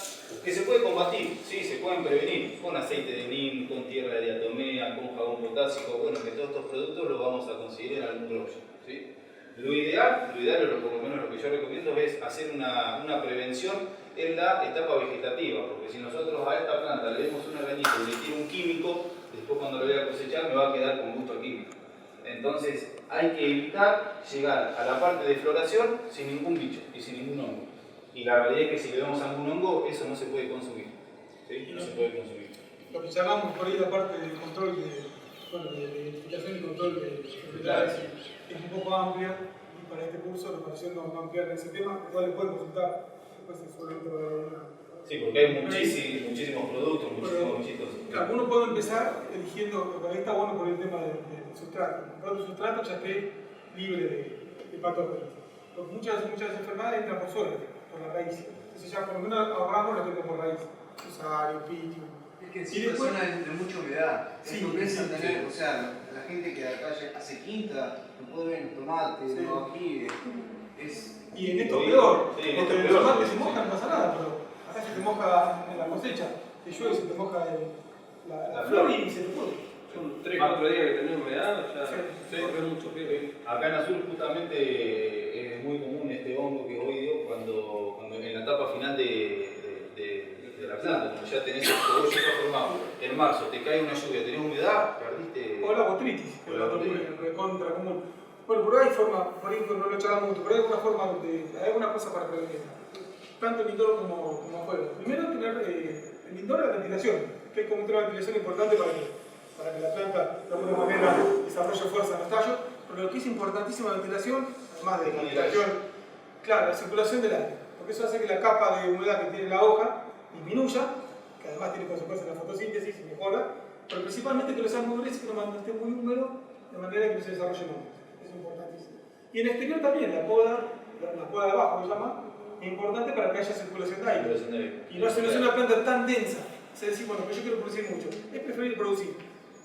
que se puede combatir, ¿sí? Se pueden prevenir con aceite de neem, con tierra de diatomea, con jabón potásico. Bueno, que todos estos productos los vamos a conseguir en algún grosso, ¿sí? Lo ideal, o por lo menos lo que yo recomiendo, es hacer una prevención en la etapa vegetativa, porque si nosotros a esta planta le demos una granito y le tiro un químico, después cuando lo voy a cosechar me va a quedar con gusto a químico. Entonces hay que evitar llegar a la parte de floración sin ningún bicho y sin ningún hongo. Y la realidad es que si le damos algún hongo, eso no se puede consumir, ¿sí? No se puede consumir. Lo que llamamos por ahí la parte de control de identificación y control de enfermedades es un poco amplia y para este curso nos pareció no ampliar ese tema, igual le pueden consultar después seguramente va a haber una. Sí, porque hay muchísimos productos, muchísimos bichitos. Claro, uno puede empezar eligiendo, ahí está bueno por el tema del sustrato. Comprar un sustrato ya esté libre de patógenos. Porque muchas enfermedades entran por suerte, por la raíz. Entonces ya por lo menos ahorramos lo que tenemos por raíz. Usario, pitio. Es que en zonas de mucha humedad. Sí, Esto piensan sí, tener, sí. o sea, la gente que acá hace quinta, no puede ver el tomate, Sí. no aquí, es... Y en esto peor, Sí, en porque esto en peor. los tomates se mojan no pasa nada, pero acá se te moja en la cosecha, te llueve, se te moja la flor y se te pudre. Son 3-4 días que tenés humedad, ya Sí. corre mucho peligro. Acá en Azul justamente es muy común este hongo que hoy dio cuando en la etapa final de la planta, cuando ya tenés el cogollo ya formado, en marzo te cae una lluvia, tenés humedad, perdiste... O la botritis, que O es la la botritis. recontra común. Bueno, por ahí forma, por ahí no lo charlamos mucho, pero hay alguna forma hay alguna cosa para prevenir. Tanto en indoor como afuera. Primero tener en indoor la ventilación, que es como una ventilación importante para que la planta de alguna manera desarrolle fuerza en los tallos, pero lo que es importantísima la ventilación, además de la ventilación, claro, la circulación del aire, porque eso hace que la capa de humedad que tiene la hoja disminuya, que además tiene consecuencias en la fotosíntesis y mejora, pero principalmente que no sea muy grueso y que no esté muy húmedo, de manera que no se desarrolle más. Es importantísimo. Y en el exterior también, la poda de abajo, se llama, es importante para que haya circulación de aire. Y no es una planta tan densa. Es decir, bueno, que yo quiero producir mucho. Es preferible producir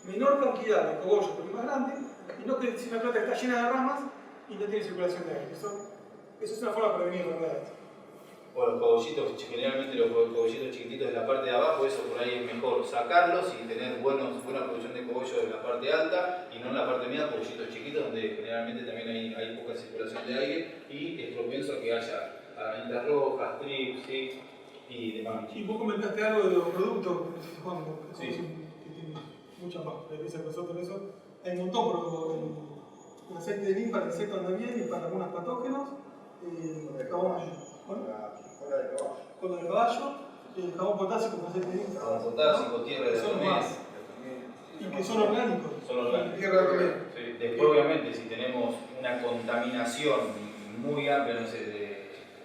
menor cantidad de cogollos, porque es más grande, y no que si una planta está llena de ramas y no tiene circulación de aire. Eso es una forma de prevenir enfermedades. O los cogollitos, generalmente los cogollitos chiquititos de la parte de abajo, eso por ahí es mejor sacarlos y tener buena producción de cogollo en la parte alta y no en la parte media, cogollitos chiquitos donde generalmente también hay poca circulación de aire y es propenso a que haya arañitas rojas, trips, ¿sí? Y demás. Y vos comentaste algo de los productos, Juan, Sí. que tiene mucha más experiencia que nosotros en eso. Hay un montón, pero el aceite de neem para insectos anda bien y para algunos patógenos. Cola de caballo. Cola de caballo, jabón potásico con aceite de neem. Jabón potásico, tierra de Son también. más. Y que son orgánicos. Son orgánicos. Tierra de también. Sí. Después, obviamente, si tenemos una contaminación muy amplia, no sé,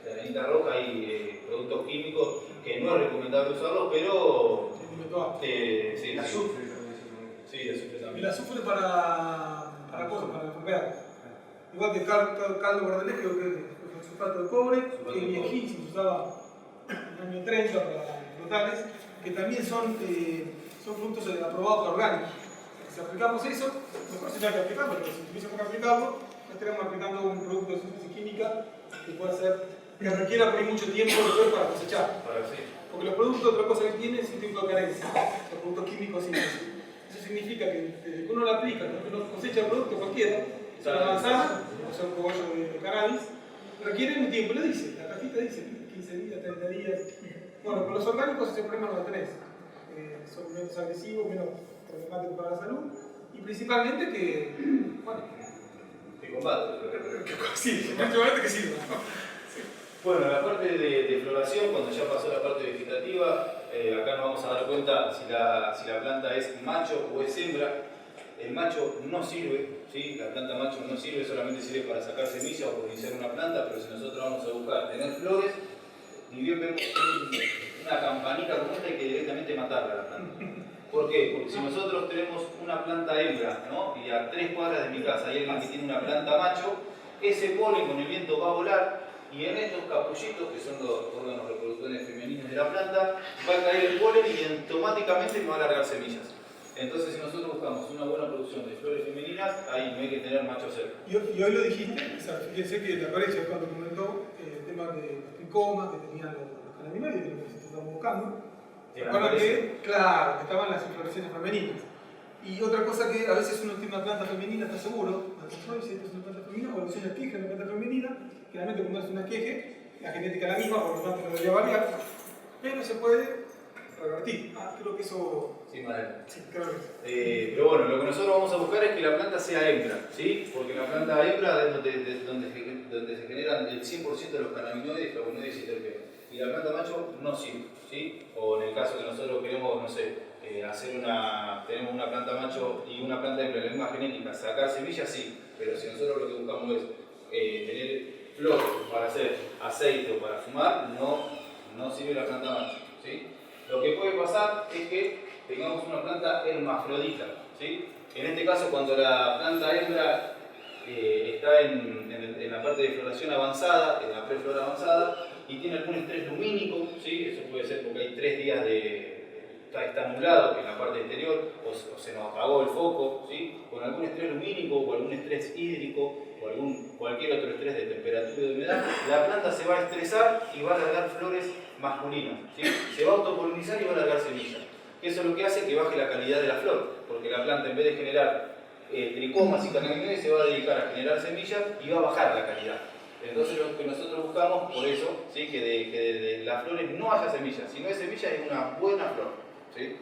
de arañita roja, hay productos químicos que no es recomendable usarlos, pero... sí, La sí. azufre. Sí, el azufre El también. azufre para cosas, para enfermedades. Igual que caldo bordelés, creo que es sulfato de cobre, que es viejísimo, se usaba en el año 30 para frutales, que también son productos aprobados por orgánicos. Si aplicamos eso, mejor se tiene que aplicarlo, pero si tuviésemos que aplicarlo, no estaríamos aplicando un producto de síntesis química que pueda ser, que requiera por ahí mucho tiempo después para cosechar. Porque los productos, otra cosa que tienen es un tipo de carencia, los productos químicos síntesis. Eso significa que desde que uno lo aplica, desde que uno cosecha el producto cualquiera, sea una manzana o sea un cogollo de cannabis, requieren un tiempo, lo dice, la cajita dice 15 días, 30 días. Bueno, con los orgánicos ese problema no lo tenés. Son menos agresivos, menos problemáticos para la salud y principalmente que, bueno, Que combate. sí, principalmente que sirva. Bueno, la parte de floración, cuando ya pasó la parte vegetativa, acá nos vamos a dar cuenta si la planta es macho o es hembra. El macho no sirve, ¿sí? La planta macho no sirve, solamente sirve para sacar semillas o polinizar una planta, pero si nosotros vamos a buscar tener flores, ni bien vemos una campanita como esta, hay que directamente matarla a la planta. ¿Por qué? Porque si nosotros tenemos una planta hembra, ¿no? Y a 3 cuadras de mi casa hay alguien que tiene una planta macho, ese polen con el viento va a volar y en estos capullitos, que son los órganos reproductores femeninos de la planta, va a caer el polen y automáticamente me va a largar semillas. Entonces, si nosotros buscamos una buena producción de flores femeninas, ahí no hay que tener machos cerca. Y hoy lo dijiste, o sea, fíjense que la pareja cuando comentó el tema de los tricomas que tenían los cannabinoides, que se estaban buscando. Recuerdan que, claro, que estaban las inflorescencias femeninas. Y otra cosa que a veces uno tiene una planta femenina, está seguro, al control, si es una planta femenina, o es una queje de una planta femenina, generalmente cuando es una queje, la genética es la misma, por lo tanto no debería variar, pero se puede revertir. Creo que eso... Sí, madre. Sí, creo que eso. Pero bueno, lo que nosotros vamos a buscar es que la planta sea hembra, ¿sí? Porque la planta hembra es donde se generan el 100% de los cannabinoides, flavonoides y terpenos. Y la planta macho no sirve, ¿sí? O en el caso que nosotros queremos, no sé, tenemos una planta macho y una planta hembra de la misma genética, sacar semillas, sí. Pero si nosotros lo que buscamos es tener flores para hacer aceite o para fumar, no sirve la planta macho, ¿sí? Lo que puede pasar es que tengamos una planta hermafrodita, ¿sí? En este caso, cuando la planta hembra está en en la parte de floración avanzada, en la preflor avanzada, y tiene algún estrés lumínico, ¿sí? Eso puede ser porque hay 3 días está nublado en la parte exterior, o se nos apagó el foco, ¿sí? Con algún estrés lumínico o algún estrés hídrico o cualquier otro estrés de temperatura y de humedad, la planta se va a estresar y va a largar flores masculinas, ¿sí? Se va a autopolinizar y va a largar semillas. Eso es lo que hace que baje la calidad de la flor, porque la planta en vez de generar tricomas y cannabinoides se va a dedicar a generar semillas y va a bajar la calidad. Entonces lo que nosotros buscamos, por eso, ¿sí? que de las flores no haya semillas. Si no hay semillas es una buena flor, ¿sí?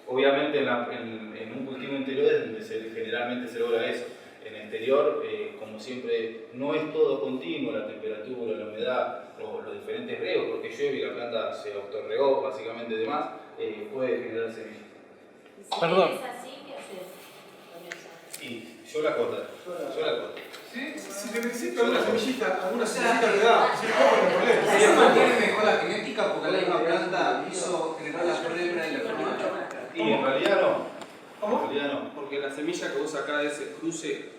Obviamente en un cultivo interior es donde generalmente se logra eso. En el exterior, como siempre, no es todo continuo, la temperatura, la humedad, los diferentes riegos, porque llueve y la planta se autorregó, básicamente demás, puede generar semillas. Si Perdón. es así, ¿qué haces con eso? Y yo la corto. Si te necesito alguna semillita le da, si no, no hay problema. Se mantiene mejor la genética porque la misma planta generó la flor hembra y la flor macho. Y en realidad no. ¿Cómo? En realidad no. Porque la semilla que vos sacás de ese cruce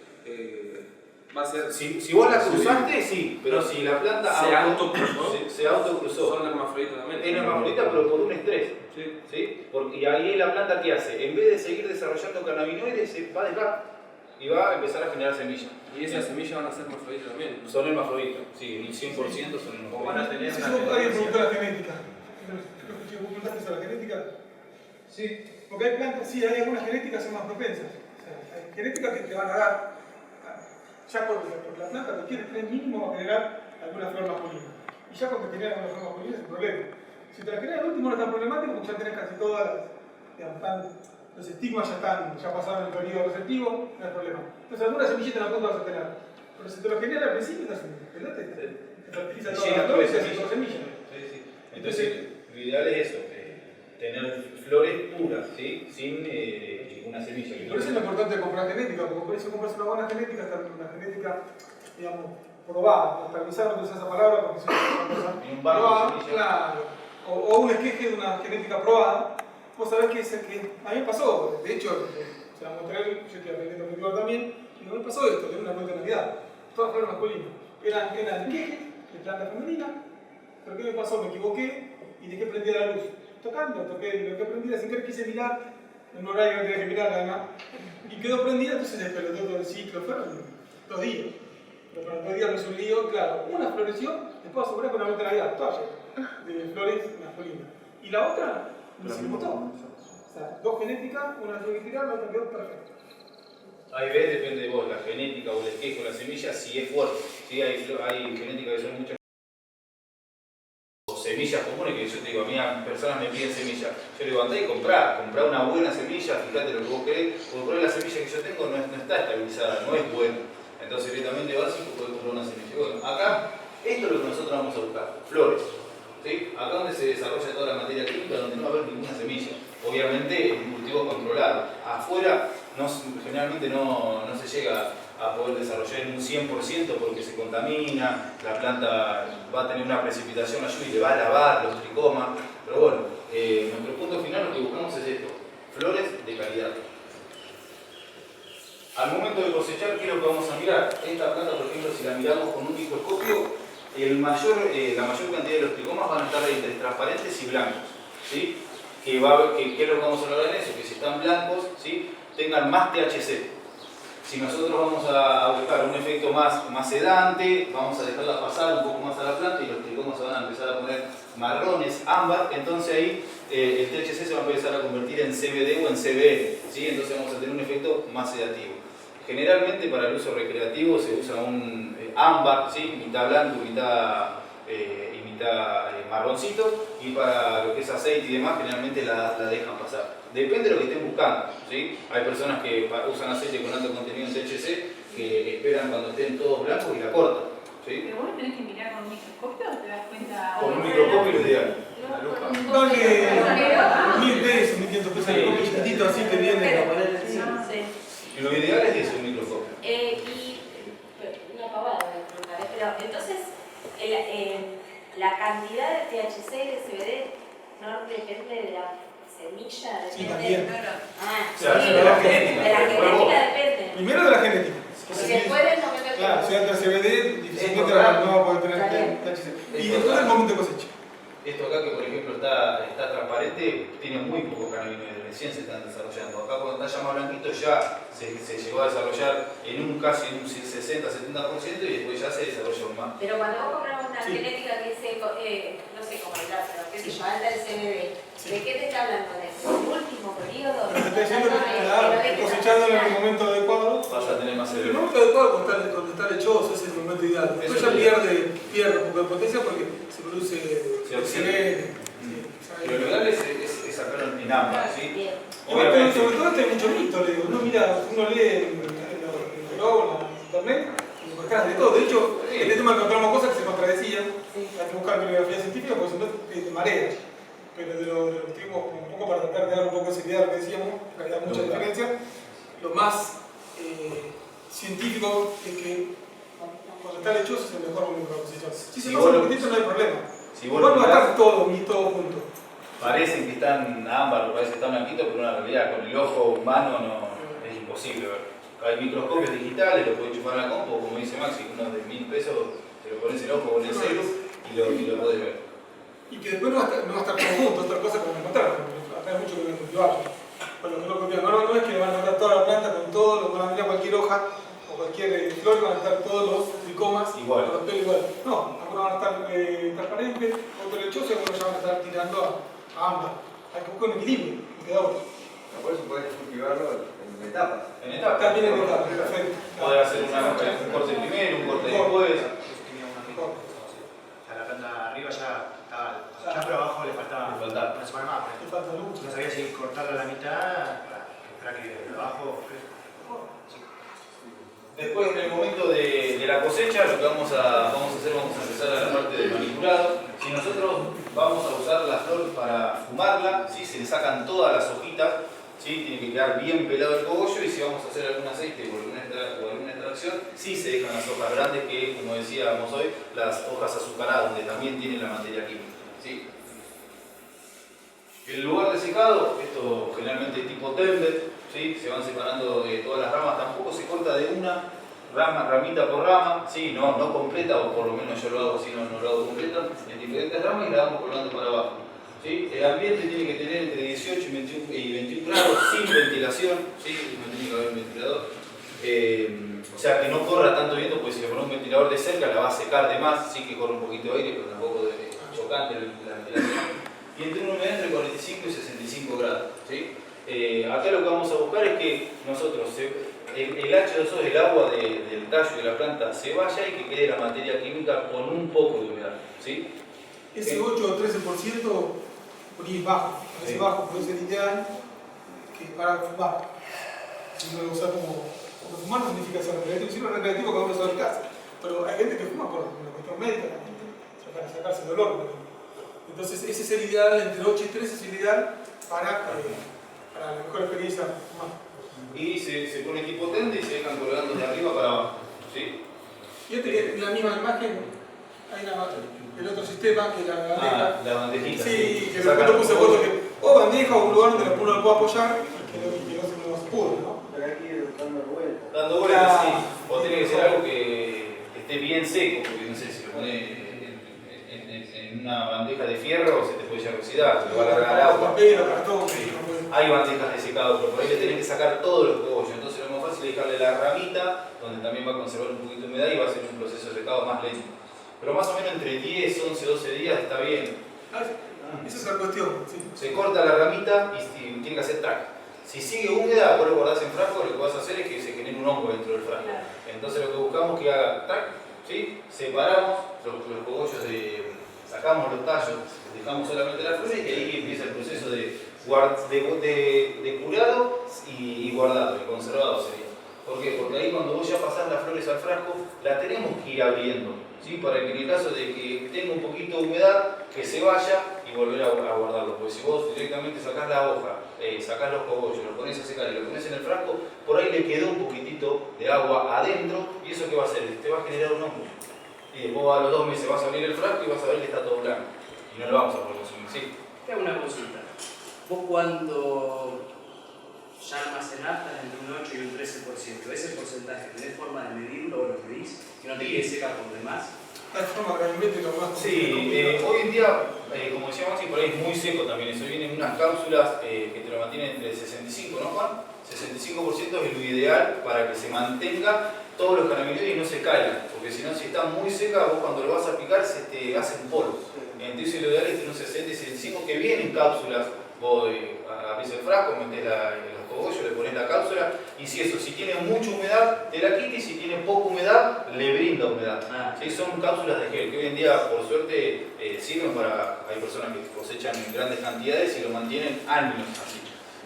va a ser... Si vos la cruzaste, sí, pero si la planta se autocruzó. se autocruzó. Son hermafroditas también. Es hermafrodita, pero por un estrés. Sí. ¿Sí? Porque ahí la planta, ¿qué hace? En vez de seguir desarrollando cannabinoides, se va a dejar y va a empezar a generar semillas. Y esas semillas van a ser hermafroditas también. Son hermafroditas, sí, el 100% son Van a hermafroditas. tener Si una vos alguien preguntó tendencia. la genética, ¿vos preguntaste a la genética? Sí. Porque hay plantas, sí, hay algunas genéticas que son más propensas. O sea, hay genéticas que te van a dar, ya porque la planta cualquier estrés mínimo va a generar alguna flor masculina. Y ya porque genera alguna flor masculina es un problema. Si te la genera el último no es tan problemático porque ya tenés casi todas las, digamos, los estigmas ya pasaron el periodo receptivo, no hay problema. Entonces algunas semillitas en la punta vas a tener. Pero si te lo genera al principio, estás en pelate, te fertiliza todas las flores y hace todas semillas. Sí. Entonces, lo ideal es eso, tener flores puras, ¿sí? Sin ninguna semilla. Por eso es lo importante de comprar genética, porque por eso compras una buena genética, una genética, digamos, probada. Estabilizar, no usas esa palabra porque es una cosa Y un banco de probada, semillas. claro. O un esqueje de una genética probada. Vos sabés que es el que a mí me pasó, de hecho, se la mostré, yo estoy aprendiendo a cultivar también, y me pasó esto, tengo una cuenta de Navidad, todas fueron masculinas. Eran esquejes de planta femenina, pero ¿qué me pasó? Me equivoqué y dejé prendida la luz. Tocando, toqué, lo que prendida sin querer quise mirar, en un horario que no tenía que mirar además, y quedó prendida, entonces se pelotó todo el ciclo, fueron 2 días. Pero para 2 días no es un lío, claro, una floreció, te puedo asegurar con una cuenta de Navidad, todas de flores masculinas. Y la otra, no se me gustó. O sea, 2 genéticas, una tuve que tirar, la otra quedó perfecta. Ahí ves, depende de vos, la genética o el esqueje o la semilla, si es fuerte. ¿Sí? Hay genéticas que son muchas semillas comunes que yo te digo, a mí personas me piden semillas. Yo le digo, andá y comprá una buena semilla, fíjate lo que vos querés, porque por ahí la semilla que yo tengo no está estabilizada, no es buena. Entonces directamente básico podés comprar una semilla. Bueno, acá, esto es lo que nosotros vamos a buscar, flores. ¿Sí? Acá donde se desarrolla toda la materia química, donde no va a haber ninguna semilla. Obviamente en un cultivo controlado. Afuera generalmente no se llega a poder desarrollar en un 100% porque se contamina, la planta va a tener una precipitación allí y le va a lavar los tricomas. Pero bueno, nuestro punto final lo que buscamos es esto, flores de calidad. Al momento de cosechar, ¿qué es lo que vamos a mirar? Esta planta, por ejemplo, si la miramos con un microscopio, la mayor cantidad de los tricomas van a estar entre transparentes y blancos. ¿Sí? ¿Qué es lo que vamos a lograr en eso? Que si están blancos, ¿sí? Tengan más THC. Si nosotros vamos a buscar un efecto más sedante, vamos a dejarla pasar un poco más a la planta y los tricomas se van a empezar a poner marrones, ámbar, entonces ahí el THC se va a empezar a convertir en CBD o en CBN, ¿sí? Entonces vamos a tener un efecto más sedativo. Generalmente para el uso recreativo se usa un ámbar, ¿sí? Mitad blanco, mitad marroncito, y para lo que es aceite y demás generalmente la dejan pasar. Depende de lo que estén buscando, ¿sí? Hay personas que usan aceite con alto contenido en THC que esperan cuando estén todos blancos y la cortan, ¿sí? Pero vos tenés que mirar con un microscopio o te das cuenta. Con un microscopio lo ideal. Dale 1000 pesos, 1500 pesos, Sí. un chiquitito así que viene. Y lo ideal es eso, un microscopio. Y una pavada voy a preguntar, pero entonces la cantidad de THC y de CBD no depende de la semilla, Sí, depende también. Ah, O sea, sí, de la genética. de la genética depende. Primero de la genética. Y después del momento Claro, si entra CBD, difícilmente no va a poder tener THC. Y después del momento de cosecha. Esto acá que por ejemplo está transparente, tiene muy poco cannabinoides, recién se están desarrollando. Acá cuando está ya más blanquito ya se llegó a desarrollar en un casi un 60-70% y después ya se desarrolla un más. Pero cuando vos compras una genética que es, no sé cómo hablar, pero qué sé yo, alta del CBD, ¿de qué te está hablando? ¿Del último periodo? Pero te está diciendo que cosechando en el momento adecuado. Vas a tener más El cerebro. momento adecuado cuando está lechoso es el momento ideal. Después ya pierde un poco de potencia porque se produce CBD. Lo legal es sacarlo en ambas, ¿sí? Bien. Pero sobre todo hay mucho mito, le digo. Uno mira, uno lee en el blog, en internet, y encontrás de todo. De hecho, en este tema encontramos cosas que se contradecían. Hay que buscar bibliografía científica porque si no te mareas. Pero de lo que tuvimos un poco para tratar de dar un poco de seriedad a lo que decíamos, que había mucha diferencia, lo más científico es que cuando está lechoso es el mejor momento para cosechar. Si se pasa un poquitito no hay problema. Igual no va a estar todo, ni todo junto. Parecen que están ámbar, parece que están blanquitos, pero en realidad con el ojo humano no es imposible ver. Hay microscopios digitales, lo puedes enchufar a la compu, como dice Maxi, uno de 1000 pesos, te lo pones en el ojo con el celu y lo podés ver. Y que después no va a estar todo junto, otra cosa que van a encontrar, porque acá hay mucho que van a cultivar. Con lo que no cultivan, no es que le van a encontrar toda la planta con todo, lo van a mirar cualquier hoja o cualquier flor y van a estar todos los tricomas igual. Con los pelos igual. No, algunos van a estar transparentes, otros lechosos y algunos ya van a estar tirando a ambas. Hay que buscar un equilibrio, entre dos. Por eso podés cultivarlo en etapas. En etapas. También en etapas, perfecto. Podés hacer un corte primero, un corte después. La planta arriba ya estaba, ya pero abajo le faltaba una semana más. Le falta luz. No sabía si cortarla a la mitad para que abajo. Después, en el momento de la cosecha, lo que vamos a hacer, vamos a empezar a la parte del manipulado. Si nosotros vamos a usar la flor para fumarla, ¿sí? Se le sacan todas las hojitas, ¿sí? Tiene que quedar bien pelado el cogollo, y si vamos a hacer algún aceite o alguna extracción, sí se dejan las hojas grandes, que como decíamos hoy, las hojas azucaradas, donde también tiene la materia química, ¿sí? El lugar de secado, esto generalmente es tipo tender, ¿sí? Se van separando todas las ramas, tampoco se corta de una ramita por rama, ¿sí? No completa, o por lo menos yo lo hago así, no lo hago completa, en diferentes ramas, y la vamos colgando para abajo, ¿sí? El ambiente tiene que tener entre 18 y 21 grados, sin ventilación, ¿sí? No tiene que haber un ventilador, o sea que no corra tanto viento, porque si le ponemos un ventilador de cerca la va a secar de más, sí que corre un poquito de aire, pero tampoco de chocante la ventilación. Y entre una humedad entre 45 y 65 grados, ¿sí? Acá lo que vamos a buscar es que nosotros, el H2O, el agua del tallo de la planta, se vaya y que quede la materia química con un poco de humedad, ¿sí? Ese 8 o 13% por ahí bajo, ese Sí. bajo puede ser ideal que para fumar. Si uno lo usa como fumar no significa ser recreativo, si no es recreativo cada uno sabe en casa. Pero hay gente que fuma por una cuestión médica, para sacarse el dolor. Entonces ese es el ideal, entre 8 y 13 es el ideal para la mejor experiencia fumar. Y se pone tipo tende y se dejan colgando de arriba para abajo, ¿sí? Fíjate que en la misma imagen hay el otro sistema que la bandeja. La bandejita. Sí, que Sacan después puse todo. fotos que o bandeja o un lugar donde uno lo pueda apoyar que no se nos pudre, ¿no? Pero hay que ir dando vueltas. Dando vueltas, sí. O tiene que ser algo que esté bien seco, porque no sé, si lo pone en una bandeja de fierro se te puede ya oxidar, se le va a largar agua. Papel, cartón, Hay bandejas de secado, pero por ahí le tenés que sacar todos los cogollos. Entonces lo más fácil es dejarle la ramita, donde también va a conservar un poquito de humedad y va a ser un proceso de secado más lento. Pero más o menos entre 10, 11, 12 días está bien. Esa es la cuestión. Sí. Se corta la ramita y tiene que hacer track. Si sigue húmeda, vos lo guardás en frasco, lo que vas a hacer es que se genere un hongo dentro del frasco. Entonces lo que buscamos es que haga track, ¿sí? Separamos los cogollos, sacamos los tallos, dejamos solamente las flores, y ahí empieza el proceso de curado y guardado, y conservado sería. ¿Por qué? Porque ahí cuando vos ya pasás las flores al frasco, las tenemos que ir abriendo, ¿sí? Para que en el caso de que tenga un poquito de humedad, que se vaya y volver a guardarlo. Porque si vos directamente sacás la hoja, sacás los cogollos, los pones a secar y lo pones en el frasco, por ahí le quedó un poquitito de agua adentro, y eso ¿qué va a hacer? Te va a generar un hongo. Y después a los 2 meses vas a abrir el frasco y vas a ver que está todo blanco. Y no lo vamos a poder consumir, ¿sí? Te hago una consulta. Vos cuando ya almacenás estás entre un 8 y un 13%, ¿ese porcentaje tenés forma de medirlo o lo medís? que seca por demás? La forma granulométrica más Sí, hoy en día, como decía Maxi, por ahí es muy seco también. Eso vienen unas cápsulas que te lo mantienen entre el 65, ¿no, Juan? 65% es lo ideal para que se mantenga todos los cannabinoides y no se caigan. Porque si no, si está muy seca, vos cuando lo vas a picar se te hace un polvo. Entonces lo ideal es tener un 60-65 que vienen cápsulas. Vos abrís el frasco, metés los cogollos, le pones la cápsula y si tiene mucha humedad te la quita y si tiene poca humedad le brinda humedad. ¿Sí? Son cápsulas de gel que hoy en día por suerte sirven para, hay personas que cosechan en grandes cantidades y lo mantienen años así.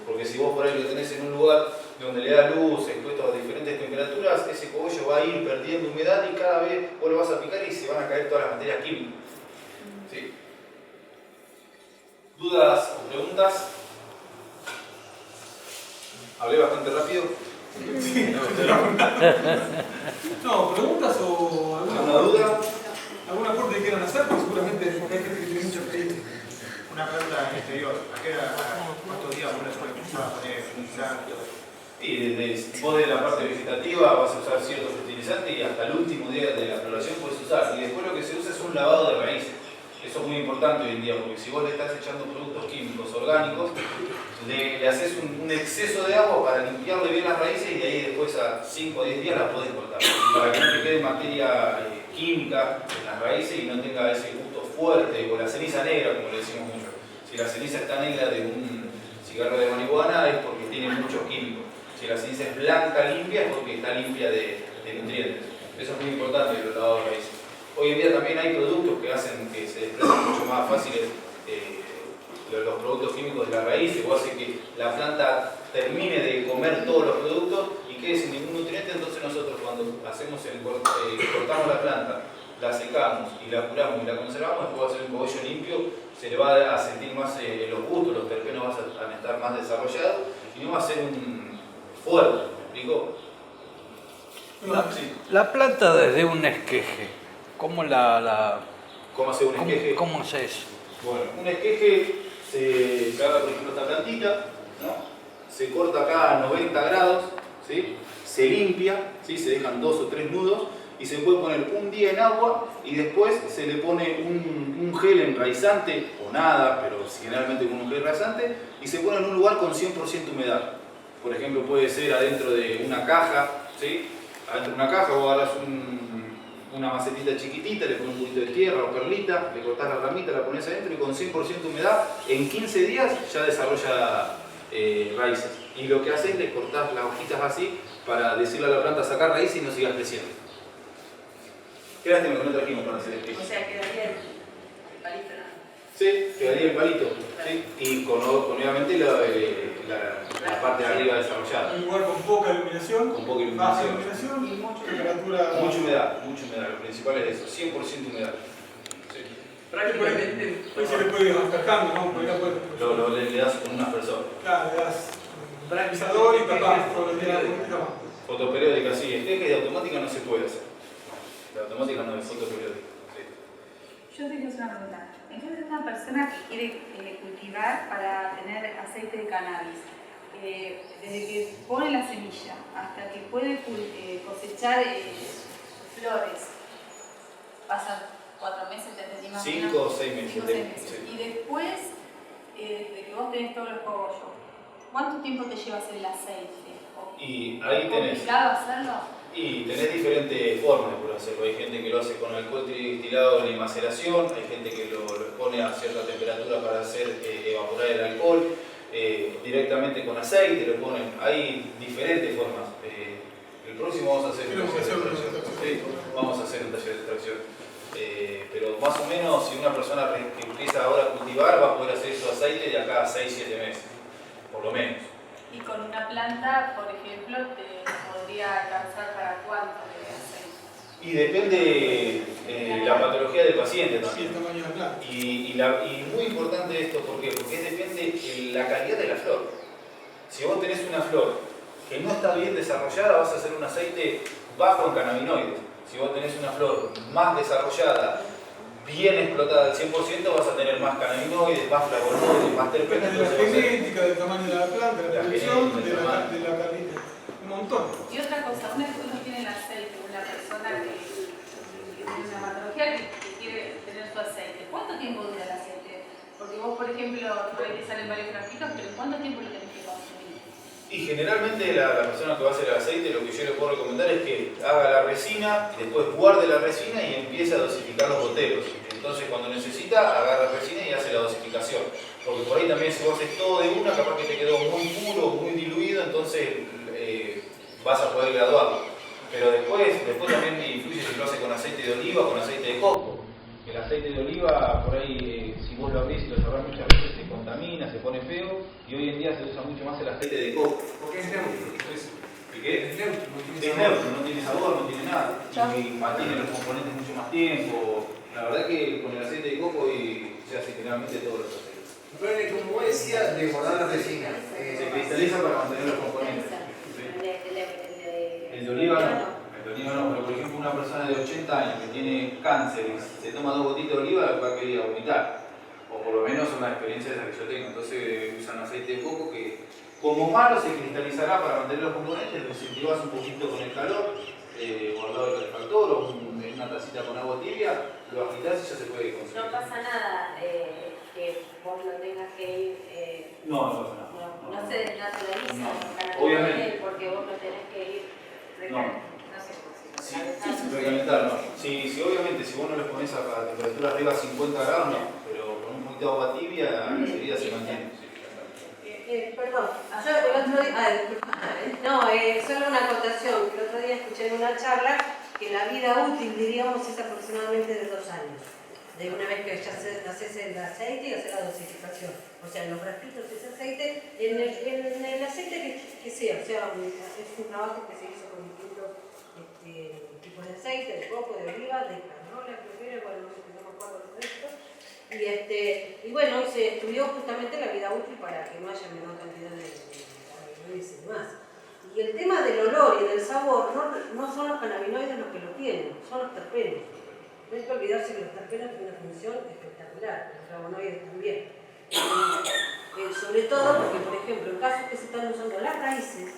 Porque si vos por ahí lo tenés en un lugar donde le da luz, expuesto a diferentes temperaturas, ese cogollo va a ir perdiendo humedad y cada vez vos lo vas a picar y se van a caer todas las materias químicas. ¿Sí? ¿Dudas o preguntas? ¿Hablé bastante rápido? Sí. No, ¿preguntas o alguna duda? ¿Algún aporte que quieran hacer? Porque seguramente hay gente que tiene mucha experiencia. Una pregunta en exterior. ¿Cuántos días uno suele poner fertilizante? Y vos de la parte vegetativa vas a usar ciertos fertilizantes y hasta el último día de la floración puedes usar. Y después lo que se usa es un lavado de raíces. Eso es muy importante hoy en día, porque si vos le estás echando productos químicos orgánicos, le haces un exceso de agua para limpiarle bien las raíces y de ahí después a 5 o 10 días las podés cortar. Para que no te quede materia química en las raíces y no tenga ese gusto fuerte, o la ceniza negra, como le decimos mucho. Si la ceniza está negra de un cigarro de marihuana es porque tiene muchos químicos. Si la ceniza es blanca, limpia, es porque está limpia de nutrientes. Eso es muy importante, el lavado de raíces. Hoy en día también hay productos que hacen que se desprendan mucho más fáciles los productos químicos de la raíz, o hace que la planta termine de comer todos los productos y quede sin ningún nutriente. Entonces nosotros cuando hacemos cortamos la planta, la secamos y la curamos y la conservamos, después va a ser un cogollo limpio, se le va a sentir más los gustos, los terpenos van a estar más desarrollados y no va a ser un fuerte. ¿Me explico? La planta desde un esqueje, ¿cómo ¿Cómo hace un esqueje? ¿Cómo hace eso? Bueno, un esqueje se agarra, por ejemplo, esta plantita, ¿no? Se corta acá a 90 grados, ¿sí? Se limpia, ¿sí? Se dejan 2 o 3 nudos y se puede poner un día en agua y después se le pone un gel enraizante o nada, pero generalmente con un gel enraizante y se pone en un lugar con 100% humedad. Por ejemplo, puede ser adentro de una caja, ¿sí? Adentro de una caja vos agarras una macetita chiquitita, le pones un poquito de tierra o perlita, le cortás la ramita, la pones adentro y con 100% humedad, en 15 días ya desarrolla raíces. Y lo que haces, le cortás las hojitas así para decirle a la planta sacar raíces y no sigas creciendo. Qué lástima que no trajimos para hacer esto. O sea, quedaría el palito, ¿no? Sí, quedaría el palito. ¿Sí? Y con obviamente la parte de arriba desarrollada. Un lugar con poca iluminación. Con poca baja iluminación. iluminación y mucha temperatura. Mucha humedad, mucha humedad. Lo principal es eso, 100% humedad. Sí. Prácticamente. Pues se le puede ir rascando, ¿no? Porque le das con un aspersor. Claro, le das un pisador y tapás todo el día. Fotoperiódica, sí. Esqueje de automática no se puede hacer. De automática no es fotoperiódica. Sí. Yo te quiero hacer una pregunta. Entonces, una persona que quiere cultivar para tener aceite de cannabis, desde que pone la semilla hasta que puede cosechar flores, pasan 4 meses, te entendí más o menos. 5 o 6 meses. 5 o 6 meses. Sí. Y después de que vos tenés todos los cogollos, ¿cuánto tiempo te lleva hacer el aceite? Y ahí ¿Es tenés. complicado hacerlo? Y tenés diferentes formas por hacerlo. Hay gente que lo hace con alcohol distilado en maceración, hay gente que lo expone a cierta temperatura para hacer evaporar el alcohol, directamente con aceite lo ponen. Hay diferentes formas. El próximo vamos a hacer un taller de extracción. Sí, vamos a hacer un taller de extracción. Pero más o menos, si una persona que empieza ahora a cultivar, va a poder hacer su aceite de acá a 6-7 meses, por lo menos. Y con una planta, por ejemplo, te podría alcanzar para cuánto de aceite. Y depende la patología del paciente también. Sí, el tamaño de la planta. Y muy importante esto, ¿por qué? Porque depende de la calidad de la flor. Si vos tenés una flor que no está bien desarrollada, vas a hacer un aceite bajo en cannabinoides. Si vos tenés una flor más desarrollada, bien explotada al 100%, vas a tener más cannabinoides, más flavonoides, más terpenos. De la genética, del tamaño de la planta, de la producción, de la calidad. Un montón. Y otra cosa, una vez que uno tiene el aceite, una persona que tiene una hematología que quiere tener su aceite. ¿Cuánto tiempo dura el aceite? Porque vos, por ejemplo, por ahí te salen varios grafitos, pero ¿cuánto tiempo lo tenés que consumir? Y generalmente la persona que va a hacer el aceite, lo que yo le puedo recomendar es que haga la resina, después guarde la resina y empiece a dosificar los goteros. Entonces cuando necesita, agarra resina y hace la dosificación. Porque por ahí también si vos haces todo de una, capaz que te quedó muy puro, muy diluido, entonces vas a poder graduarlo. Pero después también influye si lo hace con aceite de oliva o con aceite de coco. El aceite de oliva, por ahí, si vos lo abrís y lo cerrás muchas veces, se contamina, se pone feo, y hoy en día se usa mucho más el aceite de coco. Porque es neutro. ¿Qué? Es neutro, Es neutro, no tiene sabor, no tiene nada. Y mantiene los componentes mucho más tiempo. La verdad que con el aceite de coco se hace generalmente todos los aceites. Pero como vos decías, de guardar la resina. Se cristaliza para mantener los componentes. El de oliva no. El de oliva no, pero por ejemplo una persona de 80 años que tiene cáncer y se toma 2 gotitas de oliva va a querer vomitar. O por lo menos una experiencia esa que yo tengo. Entonces usan aceite de coco que como malo se cristalizará para mantener los componentes, lo incentivas un poquito con el calor, guardado el calefactor o en una tacita con agua tibia, lo agitás y ya se puede consumir. No pasa nada que vos lo tengas que ir. No pasa nada. No se desnaturaliza No. Obviamente. porque vos lo tenés que ir No. Sí, recalentar, no. Si obviamente si vos no les pones a temperatura arriba de 50 grados, no, pero con un poquito de agua tibia enseguida se mantiene. Perdón, yo el otro día, no, solo una acotación, que el otro día escuché en una charla que la vida útil, diríamos, es aproximadamente de 2 años. De una vez que ya haces el aceite y haces la dosificación. O sea, en los frasquitos ese aceite, en el aceite que sea, o sea, es un trabajo que se hizo con distintos tipos de aceite, de coco, de oliva, de canola, creo que era, bueno, no me acuerdo de esto. Y bueno, se estudió justamente la vida útil para que no haya menor cantidad de cannabinoides y demás. Y el tema del olor y del sabor no son los cannabinoides los que lo tienen, son los terpenos. No hay que olvidarse que los terpenos tienen una función espectacular, los flavonoides también. Sobre todo porque, por ejemplo, en casos que se están usando las raíces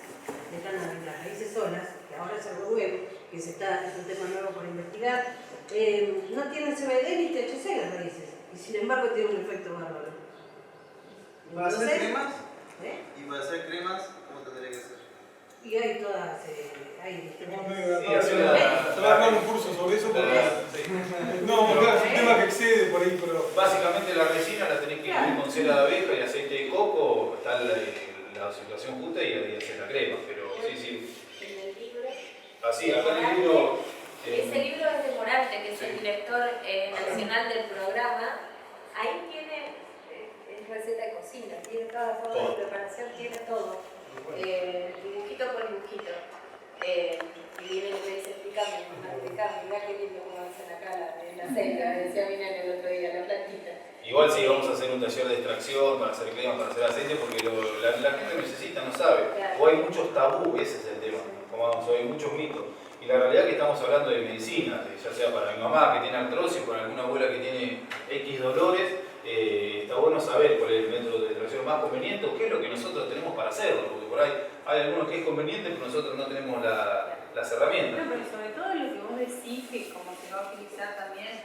de cannabis, las raíces solas, que ahora es algo nuevo, que es un tema nuevo por investigar, no tienen CBD ni THC las raíces. Y sin embargo tiene un efecto bárbaro. ¿Para hacer cremas? ¿Y para hacer cremas, cómo tendría que ser? Y hay todas, hay trabajar un curso sobre eso porque no, claro, es un tema que excede por ahí, pero básicamente la resina la tenés que incluir con cera de abeja y aceite de coco, está la situación justa y hacer la crema, pero sí. Así, acá en el libro. Ese libro es de Morante, que es el director nacional del programa. Ahí tiene receta de cocina, tiene toda forma de preparación, tiene todo. Dibujito por dibujito. Y viene y me dice, explícame, mirá qué lindo como hacen acá en la selva, decía mi nena el otro día, la plantita. Igual sí, vamos a hacer un taller de extracción para hacer crema, para hacer aceite, porque la gente necesita, no sabe. Claro. O hay muchos tabú, ese es el tema. Como vamos, hay muchos mitos. Y la realidad es que estamos hablando de medicina, ya sea para mi mamá que tiene artrosis, para alguna abuela que tiene X dolores, está bueno saber cuál es el método de extracción más conveniente o qué es lo que nosotros tenemos para hacerlo, porque por ahí hay algunos que es conveniente, pero nosotros no tenemos las herramientas. No, pero sobre todo lo que vos decís, que como se va a utilizar también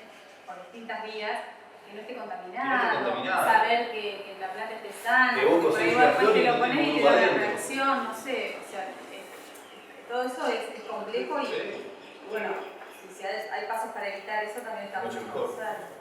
por distintas vías, que no esté contaminado, saber que la planta esté sana, que vos por ahí conseguís la después flor te y lo no pones y tenés te da una adentro. reacción, no sé, o sea, todo eso es complejo y bueno, si hay pasos para evitar eso también está Mucho bueno mejor. usar.